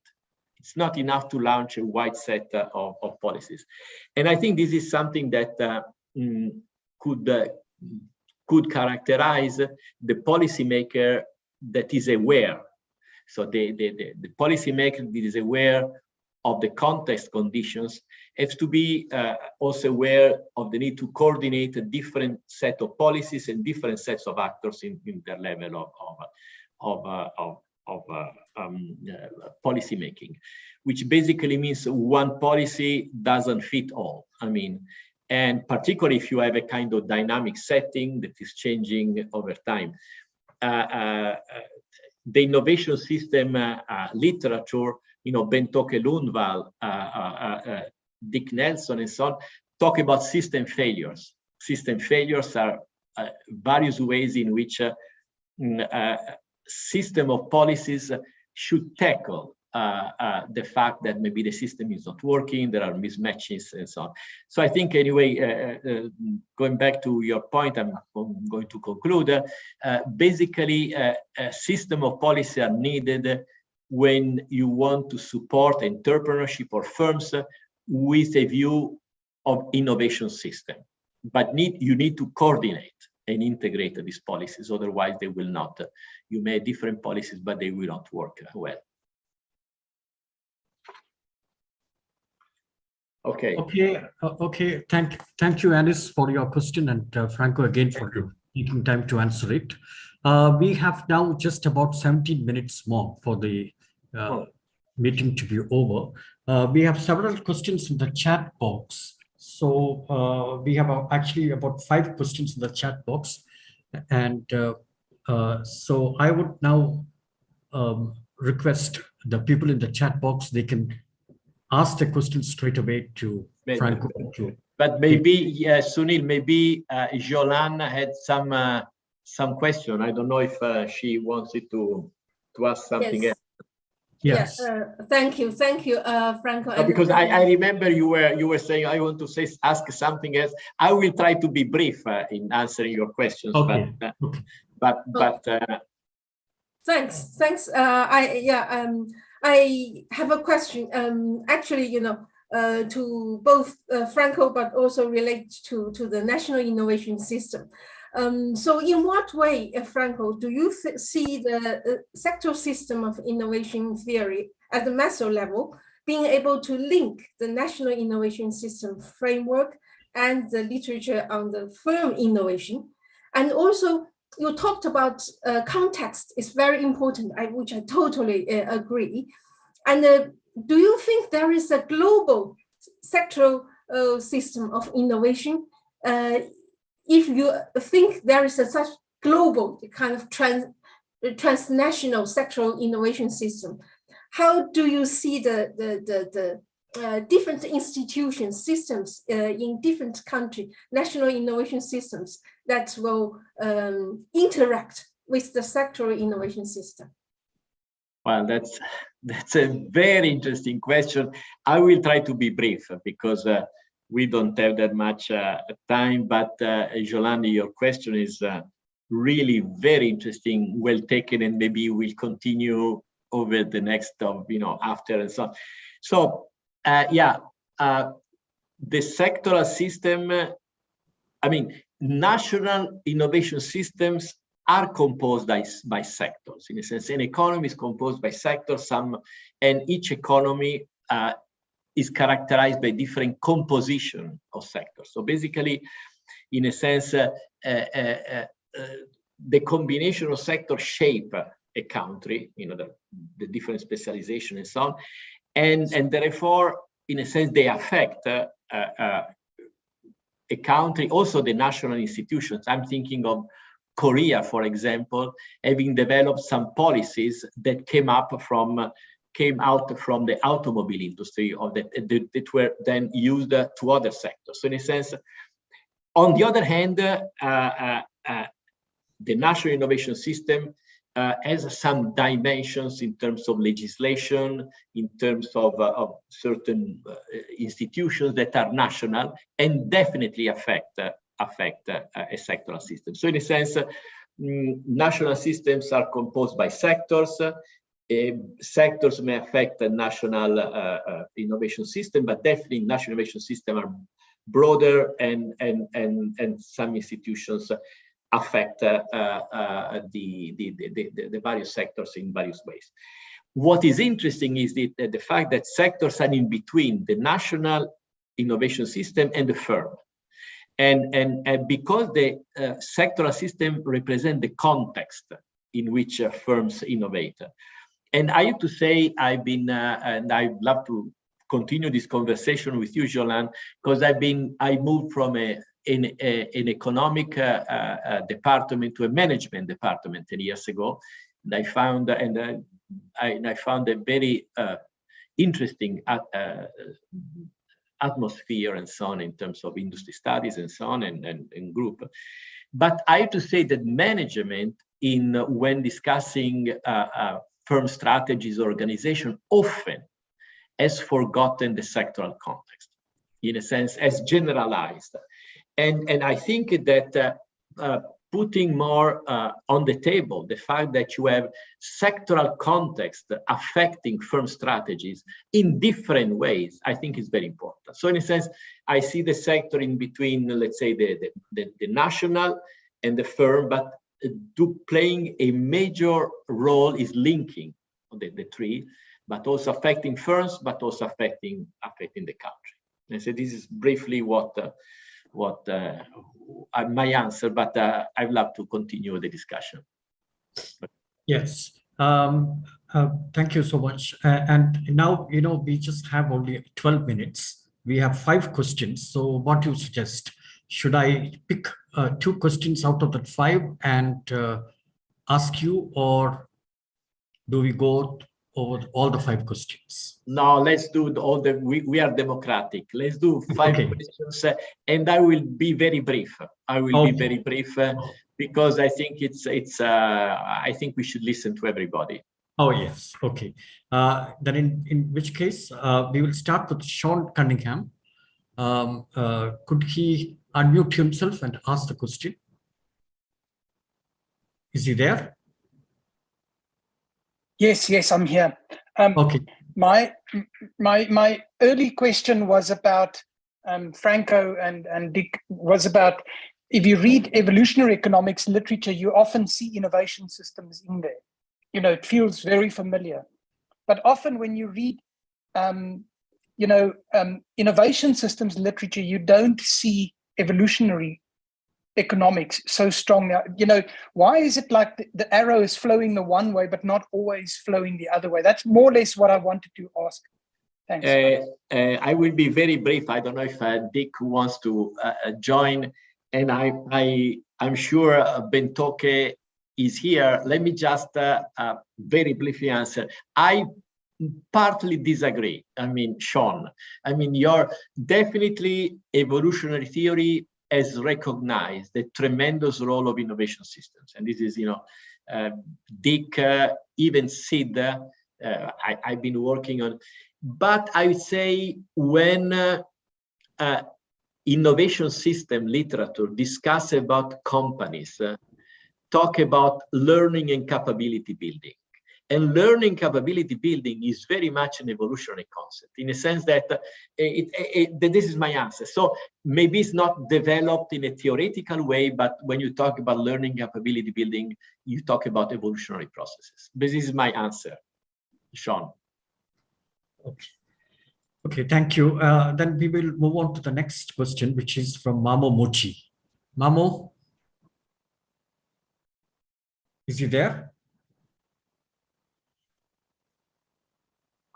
It's not enough to launch a wide set of policies. And I think this is something that could characterize the policymaker that is aware. So the policymaker that is aware of the context conditions has to be also aware of the need to coordinate a different set of policies and different sets of actors in their level of policy making, which basically means one policy doesn't fit all. I mean, and particularly if you have a kind of dynamic setting that is changing over time. The innovation system literature, you know, Bentoke Lundvall, Dick Nelson, and so on, talk about system failures. System failures are various ways in which system of policies should tackle the fact that maybe the system is not working, there are mismatches and so on. So I think anyway, going back to your point, I'm going to conclude, basically a system of policy are needed when you want to support entrepreneurship or firms with a view of innovation system. But you need to coordinate and integrate these policies, otherwise they will not. You may have different policies, but they will not work well. Okay. Okay. Thank you, Alice, for your question, and Franco again for taking time to answer it. We have now just about 17 minutes more for the meeting to be over. We have several questions in the chat box. So we have actually about 5 questions in the chat box. And so I would now request the people in the chat box, they can ask the question straight away to Franco. But maybe, Sunil, maybe Jolan had some question. I don't know if she wanted to ask something else. Yes. Thank you, Franco. No, because I remember you were saying I want to ask something else. I will try to be brief in answering your questions. Okay. But Thanks. I have a question. Actually, you know, to both Franco, but also relate to the national innovation system. So in what way, Franco, do you see the sector system of innovation theory at the meso level being able to link the national innovation system framework and the literature on the firm innovation? And also, you talked about context is very important, which I totally agree. And do you think there is a global sectoral system of innovation? If you think there is a such global kind of transnational sectoral innovation system, how do you see the different institutions, systems in different countries, national innovation systems that will interact with the sectoral innovation system? Well, that's a very interesting question. I will try to be brief because we don't have that much time, but Jolande, your question is really very interesting, well taken, and maybe we'll continue over the next, after and so on. So, the sectoral system, national innovation systems are composed by sectors. In a sense, an economy is composed by sectors, and each economy is characterized by different composition of sectors. So basically, in a sense, the combination of sectors shape a country, the different specialization and so on, and therefore, in a sense, they affect a country, also the national institutions. I'm thinking of Korea, for example, having developed some policies that came out from the automobile industry, or that were then used to other sectors. So in a sense, on the other hand, the national innovation system has some dimensions in terms of legislation, in terms of certain institutions that are national and definitely affect a sectoral system. So in a sense, national systems are composed by sectors. Sectors may affect the national innovation system, but definitely national innovation systems are broader, and some institutions affect the various sectors in various ways. What is interesting is the fact that sectors are in between the national innovation system and the firm. And because the sectoral system represents the context in which firms innovate. And I have to say, I've been, and I'd love to continue this conversation with you, Jolande, because I moved from an economic department to a management department 10 years ago. And I found a very interesting atmosphere and so on in terms of industry studies and so on, and group. But I have to say that management, when discussing firm strategies or organization, often has forgotten the sectoral context, in a sense, as generalized. And I think that putting more on the table the fact that you have sectoral context affecting firm strategies in different ways, I think is very important. So in a sense, I see the sector in between, let's say, the national and the firm, but playing a major role is linking the three, but also affecting firms, but also affecting the country. And so this is briefly what my answer, but I'd love to continue the discussion. Yes, thank you so much. And now, we just have only 12 minutes. We have 5 questions. So what do you suggest? Should I pick 2 questions out of that 5 and ask you, or do we go over all the 5 questions? No, let's do we are democratic. Let's do 5 questions, and I will be very brief. I will be very brief because I think I think we should listen to everybody. Oh, yes. Okay. Then in which case, we will start with Sean Cunningham. Could he unmute himself and ask the question? Is he there? Yes, I'm here. Okay. My early question was about Franco and Dick, was about, if you read evolutionary economics literature, you often see innovation systems in there. It feels very familiar. But often when you read, innovation systems literature, you don't see evolutionary economics so strong now? You know, why is it like the arrow is flowing the one way, but not always flowing the other way? That's more or less what I wanted to ask. Thanks. I will be very brief. I don't know if Dick wants to join, and I'm sure Bentoke is here. Let me just very briefly answer. I partly disagree. I mean, Sean, I mean, you're definitely evolutionary theory has recognized the tremendous role of innovation systems. And this is, you know, Dick, even Sid, I've been working on. But I would say when innovation system literature discuss about companies, talk about learning and capability building. And learning capability building is very much an evolutionary concept in a sense that this is my answer. So maybe it's not developed in a theoretical way, but when you talk about learning capability building, you talk about evolutionary processes. This is my answer, Sean. Okay. Okay, thank you. Then we will move on to the next question, which is from Mamo Mochi. Mamo, is he there?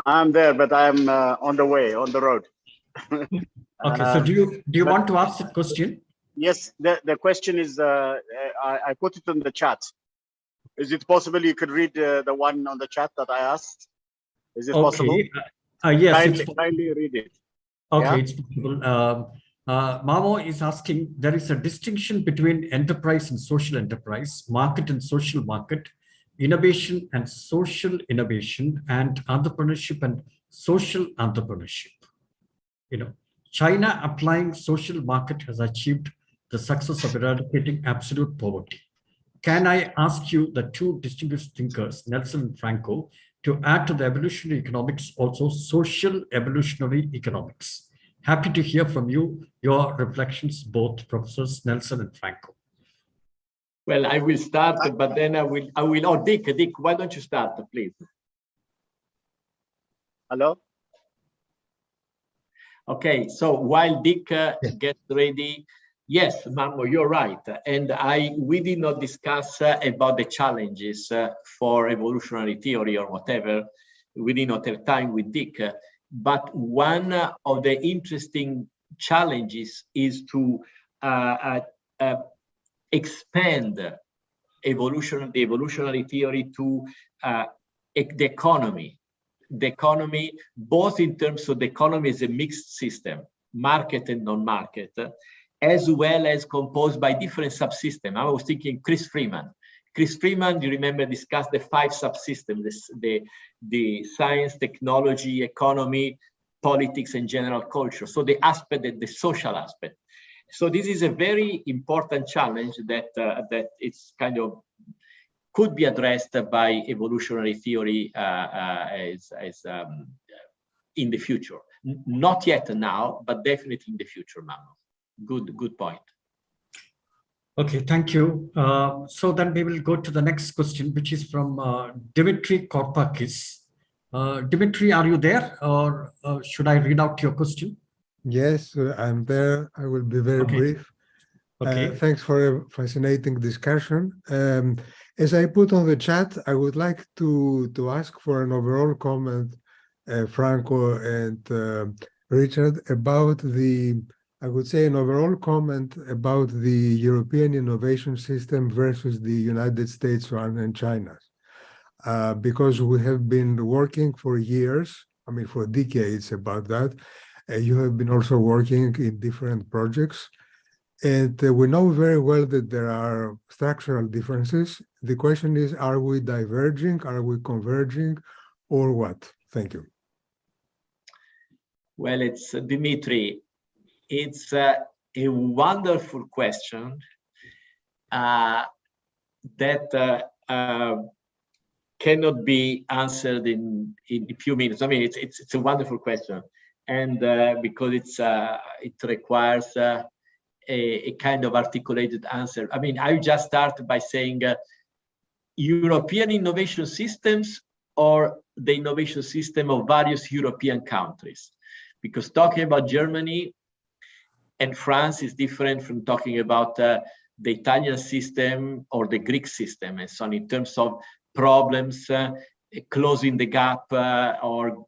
I'm there, but I'm on the way, on the road. Okay, so do you want to ask the question? Yes, the question is, I put it in the chat. Is it possible you could read the one on the chat that I asked? Is it possible? Yes, kindly read it. Okay, Yeah? it's possible. Mamo is asking, there is a distinction between enterprise and social enterprise, market and social market, innovation and social innovation, and entrepreneurship and social entrepreneurship. You know, China applying social market has achieved the success of eradicating absolute poverty. Can I ask you, the two distinguished thinkers, Nelson and Franco, to add to the evolutionary economics also social evolutionary economics? Happy to hear from you, your reflections, both Professors Nelson and Franco. Well, I will start, but then I will. Oh, Dick, why don't you start, please? Hello? Okay, so while Dick gets ready, yes, Mamo, you're right. And we did not discuss about the challenges for evolutionary theory or whatever. We did not have time with Dick. But one of the interesting challenges is to expand the evolutionary theory to the economy. The economy, both in terms of the economy as a mixed system, market and non-market, as well as composed by different subsystems. I was thinking Chris Freeman. Chris Freeman, you remember, discussed the 5 subsystems, the science, technology, economy, politics, and general culture. So the aspect, the social aspect. So this is a very important challenge that it's kind of could be addressed by evolutionary theory in the future. Not yet now, but definitely in the future, Mamo. Good point. Okay, thank you. So then we will go to the next question, which is from Dimitri Korpakis. Dimitri, are you there, or should I read out your question? Yes, I'm there. I will be very brief. Okay. Thanks for a fascinating discussion. As I put on the chat, I would like to ask for an overall comment, Franco and Richard, about I would say an overall comment about the European innovation system versus the United States one and China's. Because we have been working for years, I mean, for decades about that. You have been also working in different projects. And we know very well that there are structural differences. The question is, are we diverging? Are we converging? Or what? Thank you. Well, it's Dimitri. It's a wonderful question that cannot be answered in a few minutes. I mean, it's a wonderful question, and because it requires a kind of articulated answer. I mean, I just start by saying European innovation systems or the innovation system of various European countries, because talking about Germany and France is different from talking about the Italian system or the Greek system, and so on, in terms of problems, closing the gap or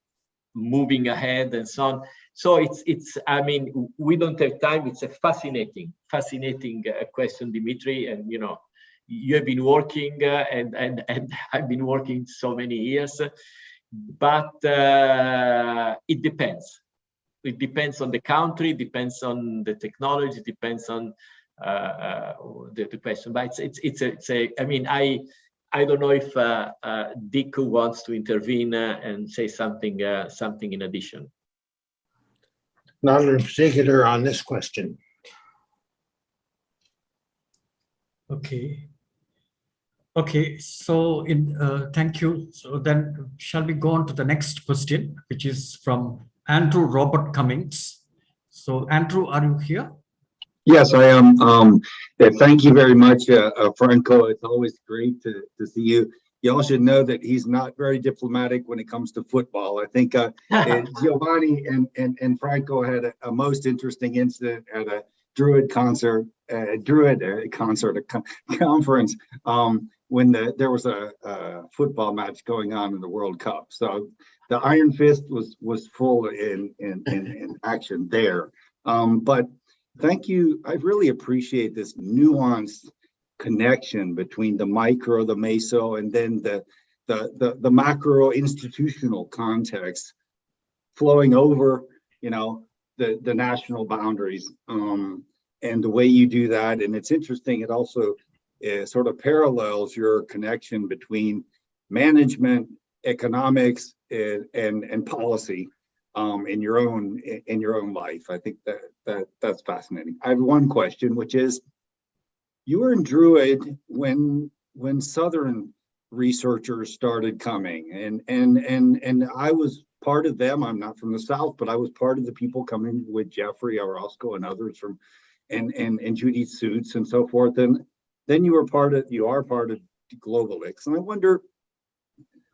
moving ahead and so on. So it's I mean, we don't have time. It's a fascinating question, Dimitri, and you know, you have been working and I've been working so many years, but it depends. It depends on the country, depends on the technology, depends on the question. But it's a I mean, I don't know if Dick wants to intervene and say something in addition. Not in particular on this question. Okay. Okay, so thank you. So then shall we go on to the next question, which is from Andrew Robert Cummings. So Andrew, are you here? Yes, I am. Thank you very much, Franco. It's always great to see you. You all should know that he's not very diplomatic when it comes to football. I think Giovanni and Franco had a most interesting incident at a Druid concert, conference when there was a football match going on in the World Cup. So the Iron Fist was full in action there. But thank you. I really appreciate this nuanced connection between the micro, the meso, and then the macro institutional context flowing over, you know, the national boundaries, and the way you do that. And it's interesting. It also sort of parallels your connection between management, economics, and policy in your own life. I think that's fascinating. I have one question, which is, you were in Druid when Southern researchers started coming, and I was part of them. I'm not from the South, but I was part of the people coming with Jeffrey Orozco and others from, and Judy Suits and so forth. And then you are part of GlobalX, and I wonder,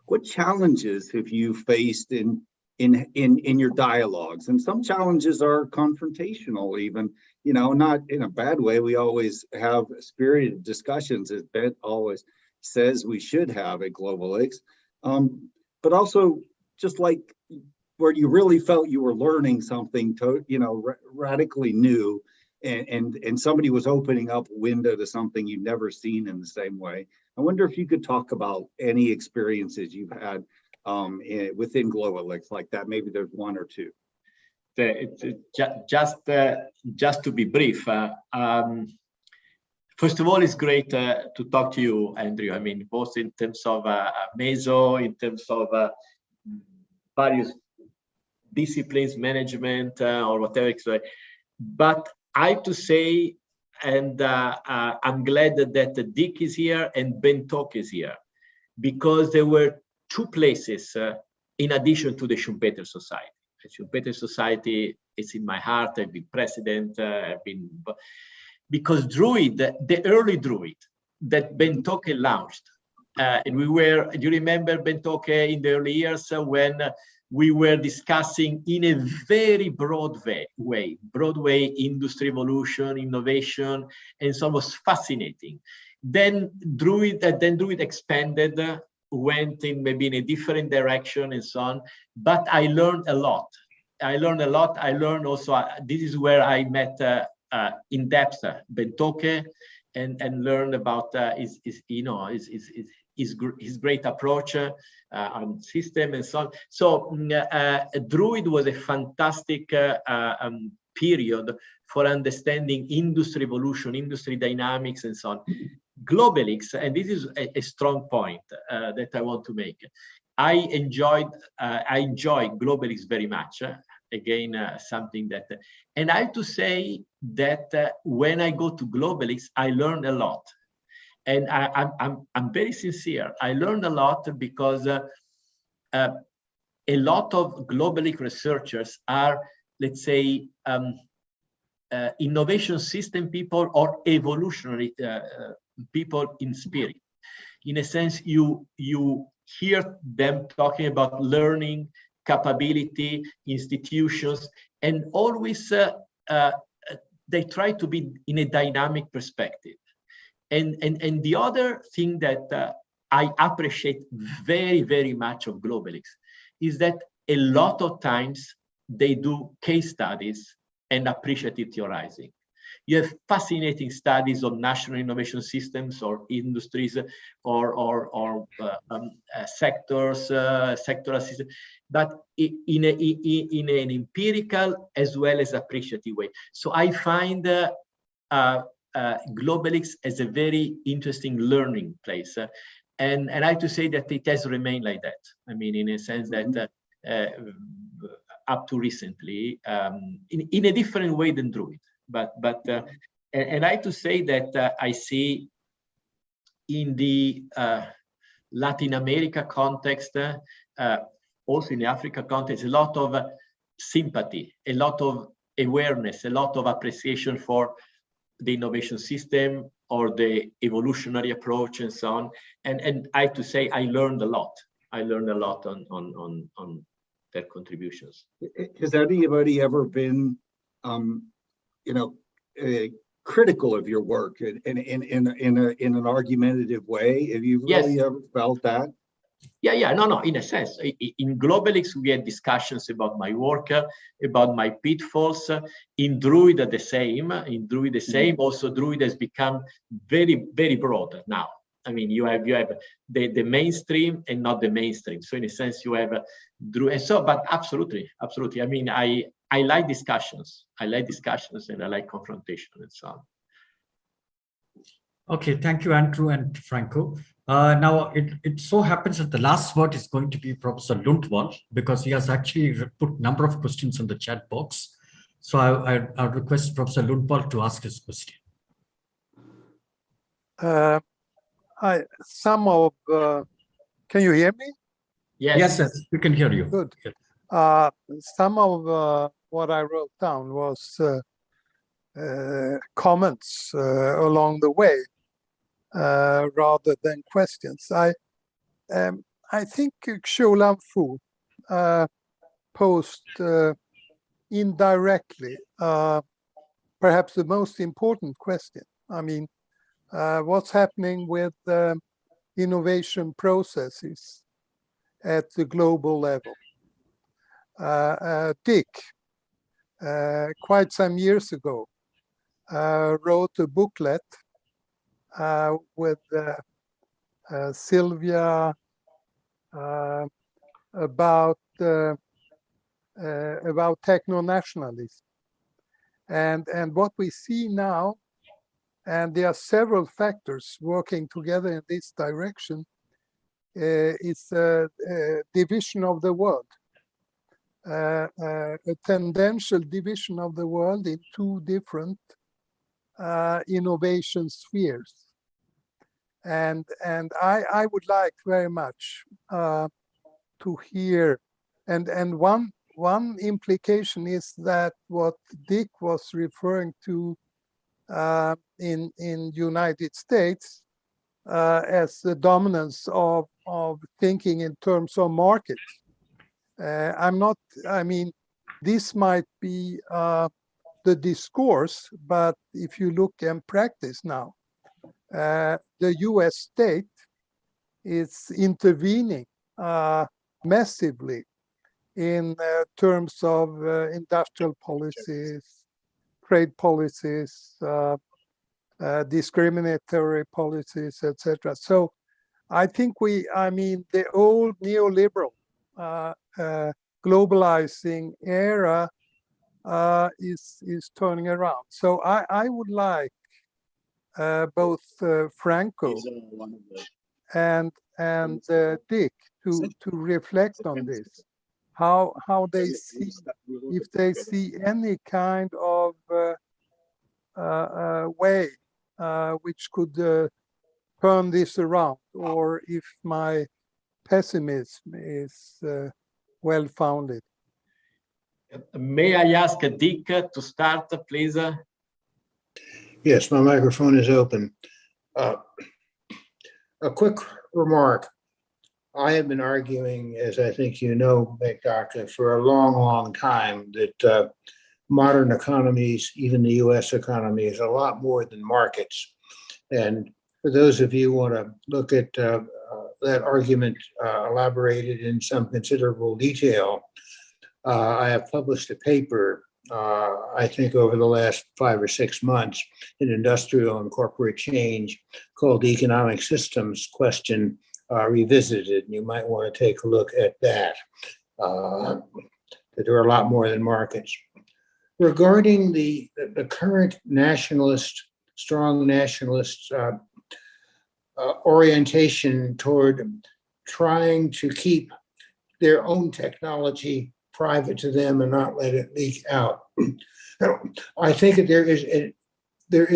what challenges have you faced in your dialogues? And some challenges are confrontational, even, you know, not in a bad way. We always have spirited discussions, as Ben always says we should have at GlobalX, but also just like where you really felt you were learning something radically new, and somebody was opening up a window to something you've never seen in the same way. I wonder if you could talk about any experiences you've had within GlobalX like that. Maybe there's one or two. Just to be brief, first of all, it's great to talk to you, Andrew. I mean, both in terms of meso, in terms of various disciplines, management, or whatever. But I have to say, and I'm glad that Dick is here and Ben Tok is here, because there were two places in addition to the Schumpeter Society. The Schumpeter Society is in my heart. I've been president. Because Druid, the early Druid that Ben Tok launched, and we were, do you remember Ben Tok in the early years when we were discussing in a very broad way, industry evolution, innovation, and so on, was fascinating. Then Druid expanded, went in maybe in a different direction and so on, but I learned a lot. I learned also, this is where I met in depth Ben Tok and learned about his great approach on system and so on. So Druid was a fantastic period for understanding industry evolution, industry dynamics, and so on. GlobalX, and this is a strong point that I want to make. I enjoy GlobalX very much. Again, something that, and I have to say that when I go to GlobalX, I learn a lot. And I'm very sincere. I learned a lot because a lot of GlobalX researchers are, let's say, innovation system people or evolutionary people in spirit. In a sense, you hear them talking about learning, capability, institutions, and always they try to be in a dynamic perspective. And the other thing that I appreciate very, very much of Globalex is that a lot of times they do case studies and appreciative theorizing. You have fascinating studies of national innovation systems or industries or sectors, sectoral systems, but in an empirical as well as appreciative way. So I find Globalex as a very interesting learning place. And I have to say that it has remained like that. I mean, in a sense that up to recently, in a different way than Druid. And I have to say that I see in the Latin America context, also in the Africa context, a lot of sympathy, a lot of awareness, a lot of appreciation for the innovation system or the evolutionary approach and so on. And I have to say, I learned a lot. I learned a lot on their contributions. Has anybody ever been, critical of your work in an argumentative way? Have you really ever felt that? Yeah, no, in a sense. In Globalex, we had discussions about my work, about my pitfalls. In Druid, the same. Also, Druid has become very, very broad now. I mean, you have the mainstream and not the mainstream. So in a sense, you have Druid. And so, but absolutely. I mean, I like discussions. And I like confrontation and so on. Okay, thank you, Andrew and Franco. Now, it so happens that the last word is going to be Professor Lundvall, because he has actually put a number of questions in the chat box. So I request Professor Lundvall to ask his question. Can you hear me? Yes, we can hear you. Good. Some of what I wrote down was comments along the way, rather than questions. I think Xiu Fu posed indirectly perhaps the most important question. I mean, what's happening with innovation processes at the global level? Dick, quite some years ago, wrote a booklet with Sylvia about techno-nationalism. And what we see now, and there are several factors working together in this direction, is a division of the world. A tendential division of the world in two different innovation spheres. And I would like very much to hear, and one implication is that what Dick was referring to in United States as the dominance of thinking in terms of markets. I mean, this might be the discourse, but if you look in practice now, the US state is intervening massively in terms of industrial policies, trade policies, discriminatory policies, etc. So I think the old neoliberal globalizing era is turning around. So I would like both Franco and Dick to reflect on this, how they see, if they see any kind of way which could turn this around, or if my pessimism is well-founded. May I ask Dick to start, please? Yes, my microphone is open. A quick remark. I have been arguing, as I think you know, Dr., for a long, long time that modern economies, even the US economy, is a lot more than markets. And for those of you who want to look at that argument elaborated in some considerable detail, I have published a paper, I think over the last 5 or 6 months in Industrial and Corporate Change called Economic Systems Question Revisited. And you might want to take a look at that. There are a lot more than markets. Regarding the current nationalist, strong nationalist orientation toward trying to keep their own technology private to them and not let it leak out. I think that there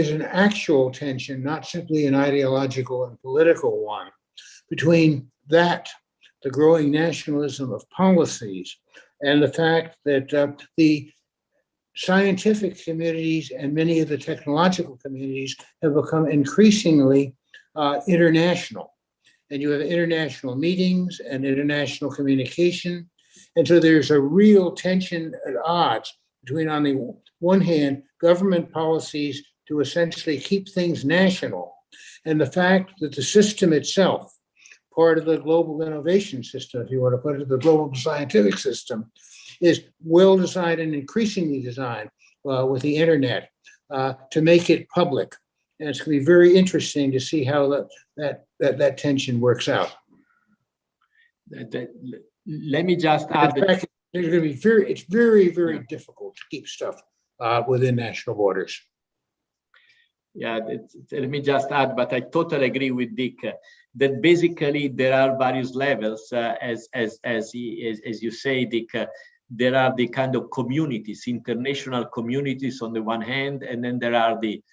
is an actual tension, not simply an ideological and political one, between that, the growing nationalism of policies, and the fact that the scientific communities and many of the technological communities have become increasingly international. And you have international meetings and international communication. And so there's a real tension at odds between, on the one hand, government policies to essentially keep things national, and the fact that the system itself, part of the global innovation system, if you want to put it, the global scientific system, is well designed and increasingly designed with the internet to make it public. And it's going to be very interesting to see how that tension works out. Let me just add that it's going to be very difficult to keep stuff within national borders. Yeah, let me just add, but I totally agree with Dick that basically there are various levels, as you say, Dick. There are the kind of communities, international communities on the one hand, and then there are the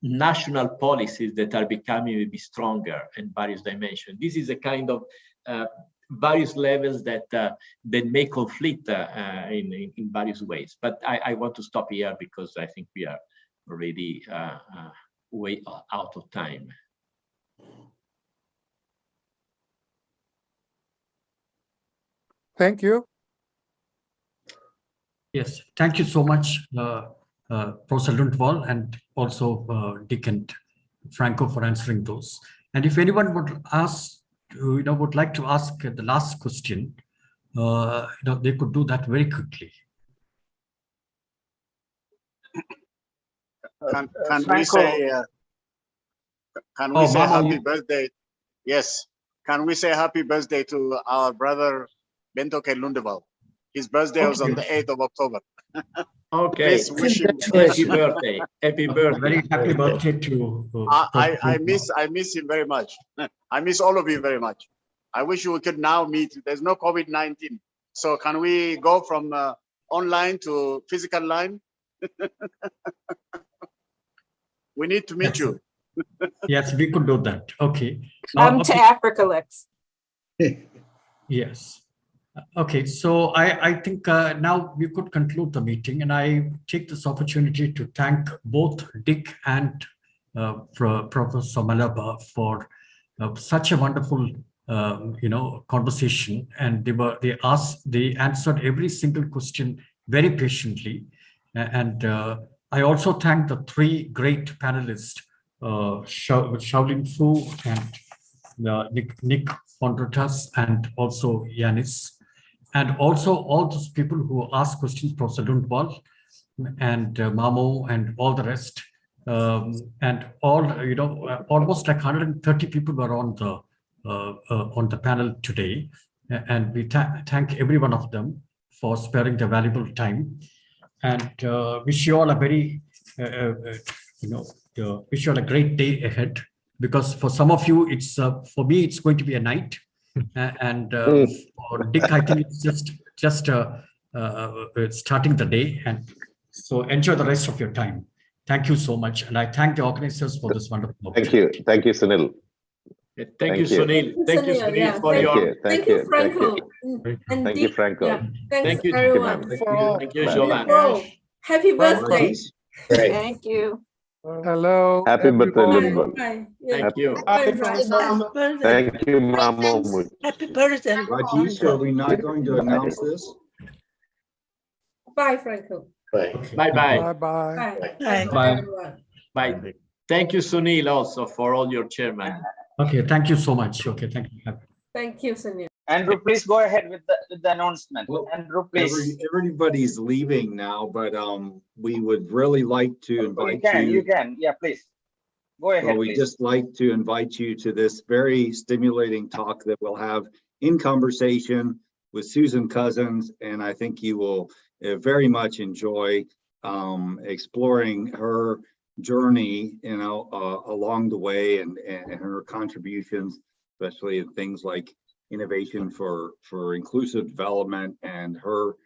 national policies that are becoming maybe stronger in various dimensions. This is a kind of various levels that may conflict in various ways. But I want to stop here because I think we are already way out of time. Thank you. Yes, thank you so much, Professor Lundvall, and also Dick and Franco for answering those. And if anyone would ask, would like to ask the last question, they could do that very quickly. Can we say happy birthday? Yes. Can we say happy birthday to our brother Bento K. Lundvall? His birthday was on the 8th of October. Okay. Please wish him happy birthday. Happy birthday. Very happy birthday to I miss him very much. I miss all of you very much. I wish we could now meet. There's no COVID-19. So can we go from online to physical line? We need to meet you. Yes, we could do that. Okay. Come to Africa, Lex. Yes. Okay, so I think now we could conclude the meeting, and I take this opportunity to thank both Dick and Professor Malerba for such a wonderful conversation, and they answered every single question very patiently. And I also thank the 3 great panelists, Shaolin Fu and Nick Fondrotas, and also Yanis, and also all those people who asked questions, Professor Lundvall and Mamo and all the rest, and all almost like 130 people were on the panel today, and we thank every one of them for sparing their valuable time, and wish you all a very wish you all a great day ahead, because for some of you it's for me it's going to be a night, and for Dick I think it's just starting the day, and so enjoy the rest of your time. Thank you so much, and I thank the organizers for this wonderful opportunity. Thank you, Sunil. Thank you, Sunil. Thank you, Sunil, for your. Thank you, Franco. Thank you, Franco. Yeah. Thank you, everyone. Thank you, Jolan. Happy birthday. Thank you. Hello. Happy birthday, Lundvall. Thank you. Thank you, Mamo. Happy birthday. Rajesh, are we not going to announce this? Bye, Franco. Bye. Bye-bye. Bye-bye. Bye. Bye. Everyone. Bye. Thank you, Sunil, also for all your chairman. Okay, thank you so much. Okay, thank you. Thank you, Sunil. Andrew, please go ahead with the announcement. Well, Andrew, please. Everybody's leaving now, but we would really like to invite You can. Yeah, please. Go ahead, Well, we'd please. just like to invite you to this very stimulating talk that we'll have in conversation with Susan Cousins, and I think you will very much enjoy exploring her journey, along the way, and her contributions, especially in things like innovation for inclusive development, and her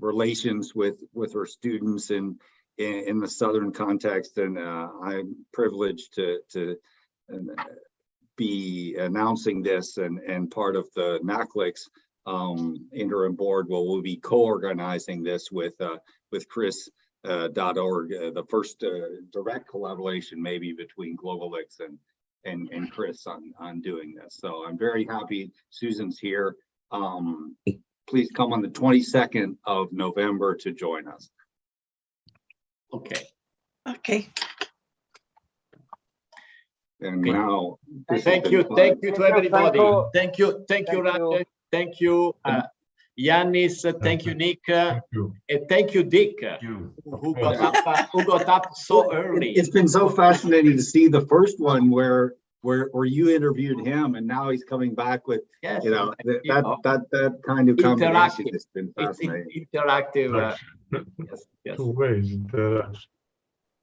relations with her students in the Southern context. And I'm privileged to be announcing this and part of the NACLIX interim board. We'll be co-organizing this with Chris.org, the first direct collaboration maybe between GlobalX and Chris on doing this. So I'm very happy Susan's here. Please come on the 22nd of November to join us. Okay. Okay. And now, thank you to everybody. Thank you, Rajesh. Thank you, Yannis. Thank you, Nick. And thank you, Dick, who got up so early. It's been so fascinating to see the first one where you interviewed him, and now he's coming back with that kind of combination. It's been fascinating. Interactive. Two ways interaction.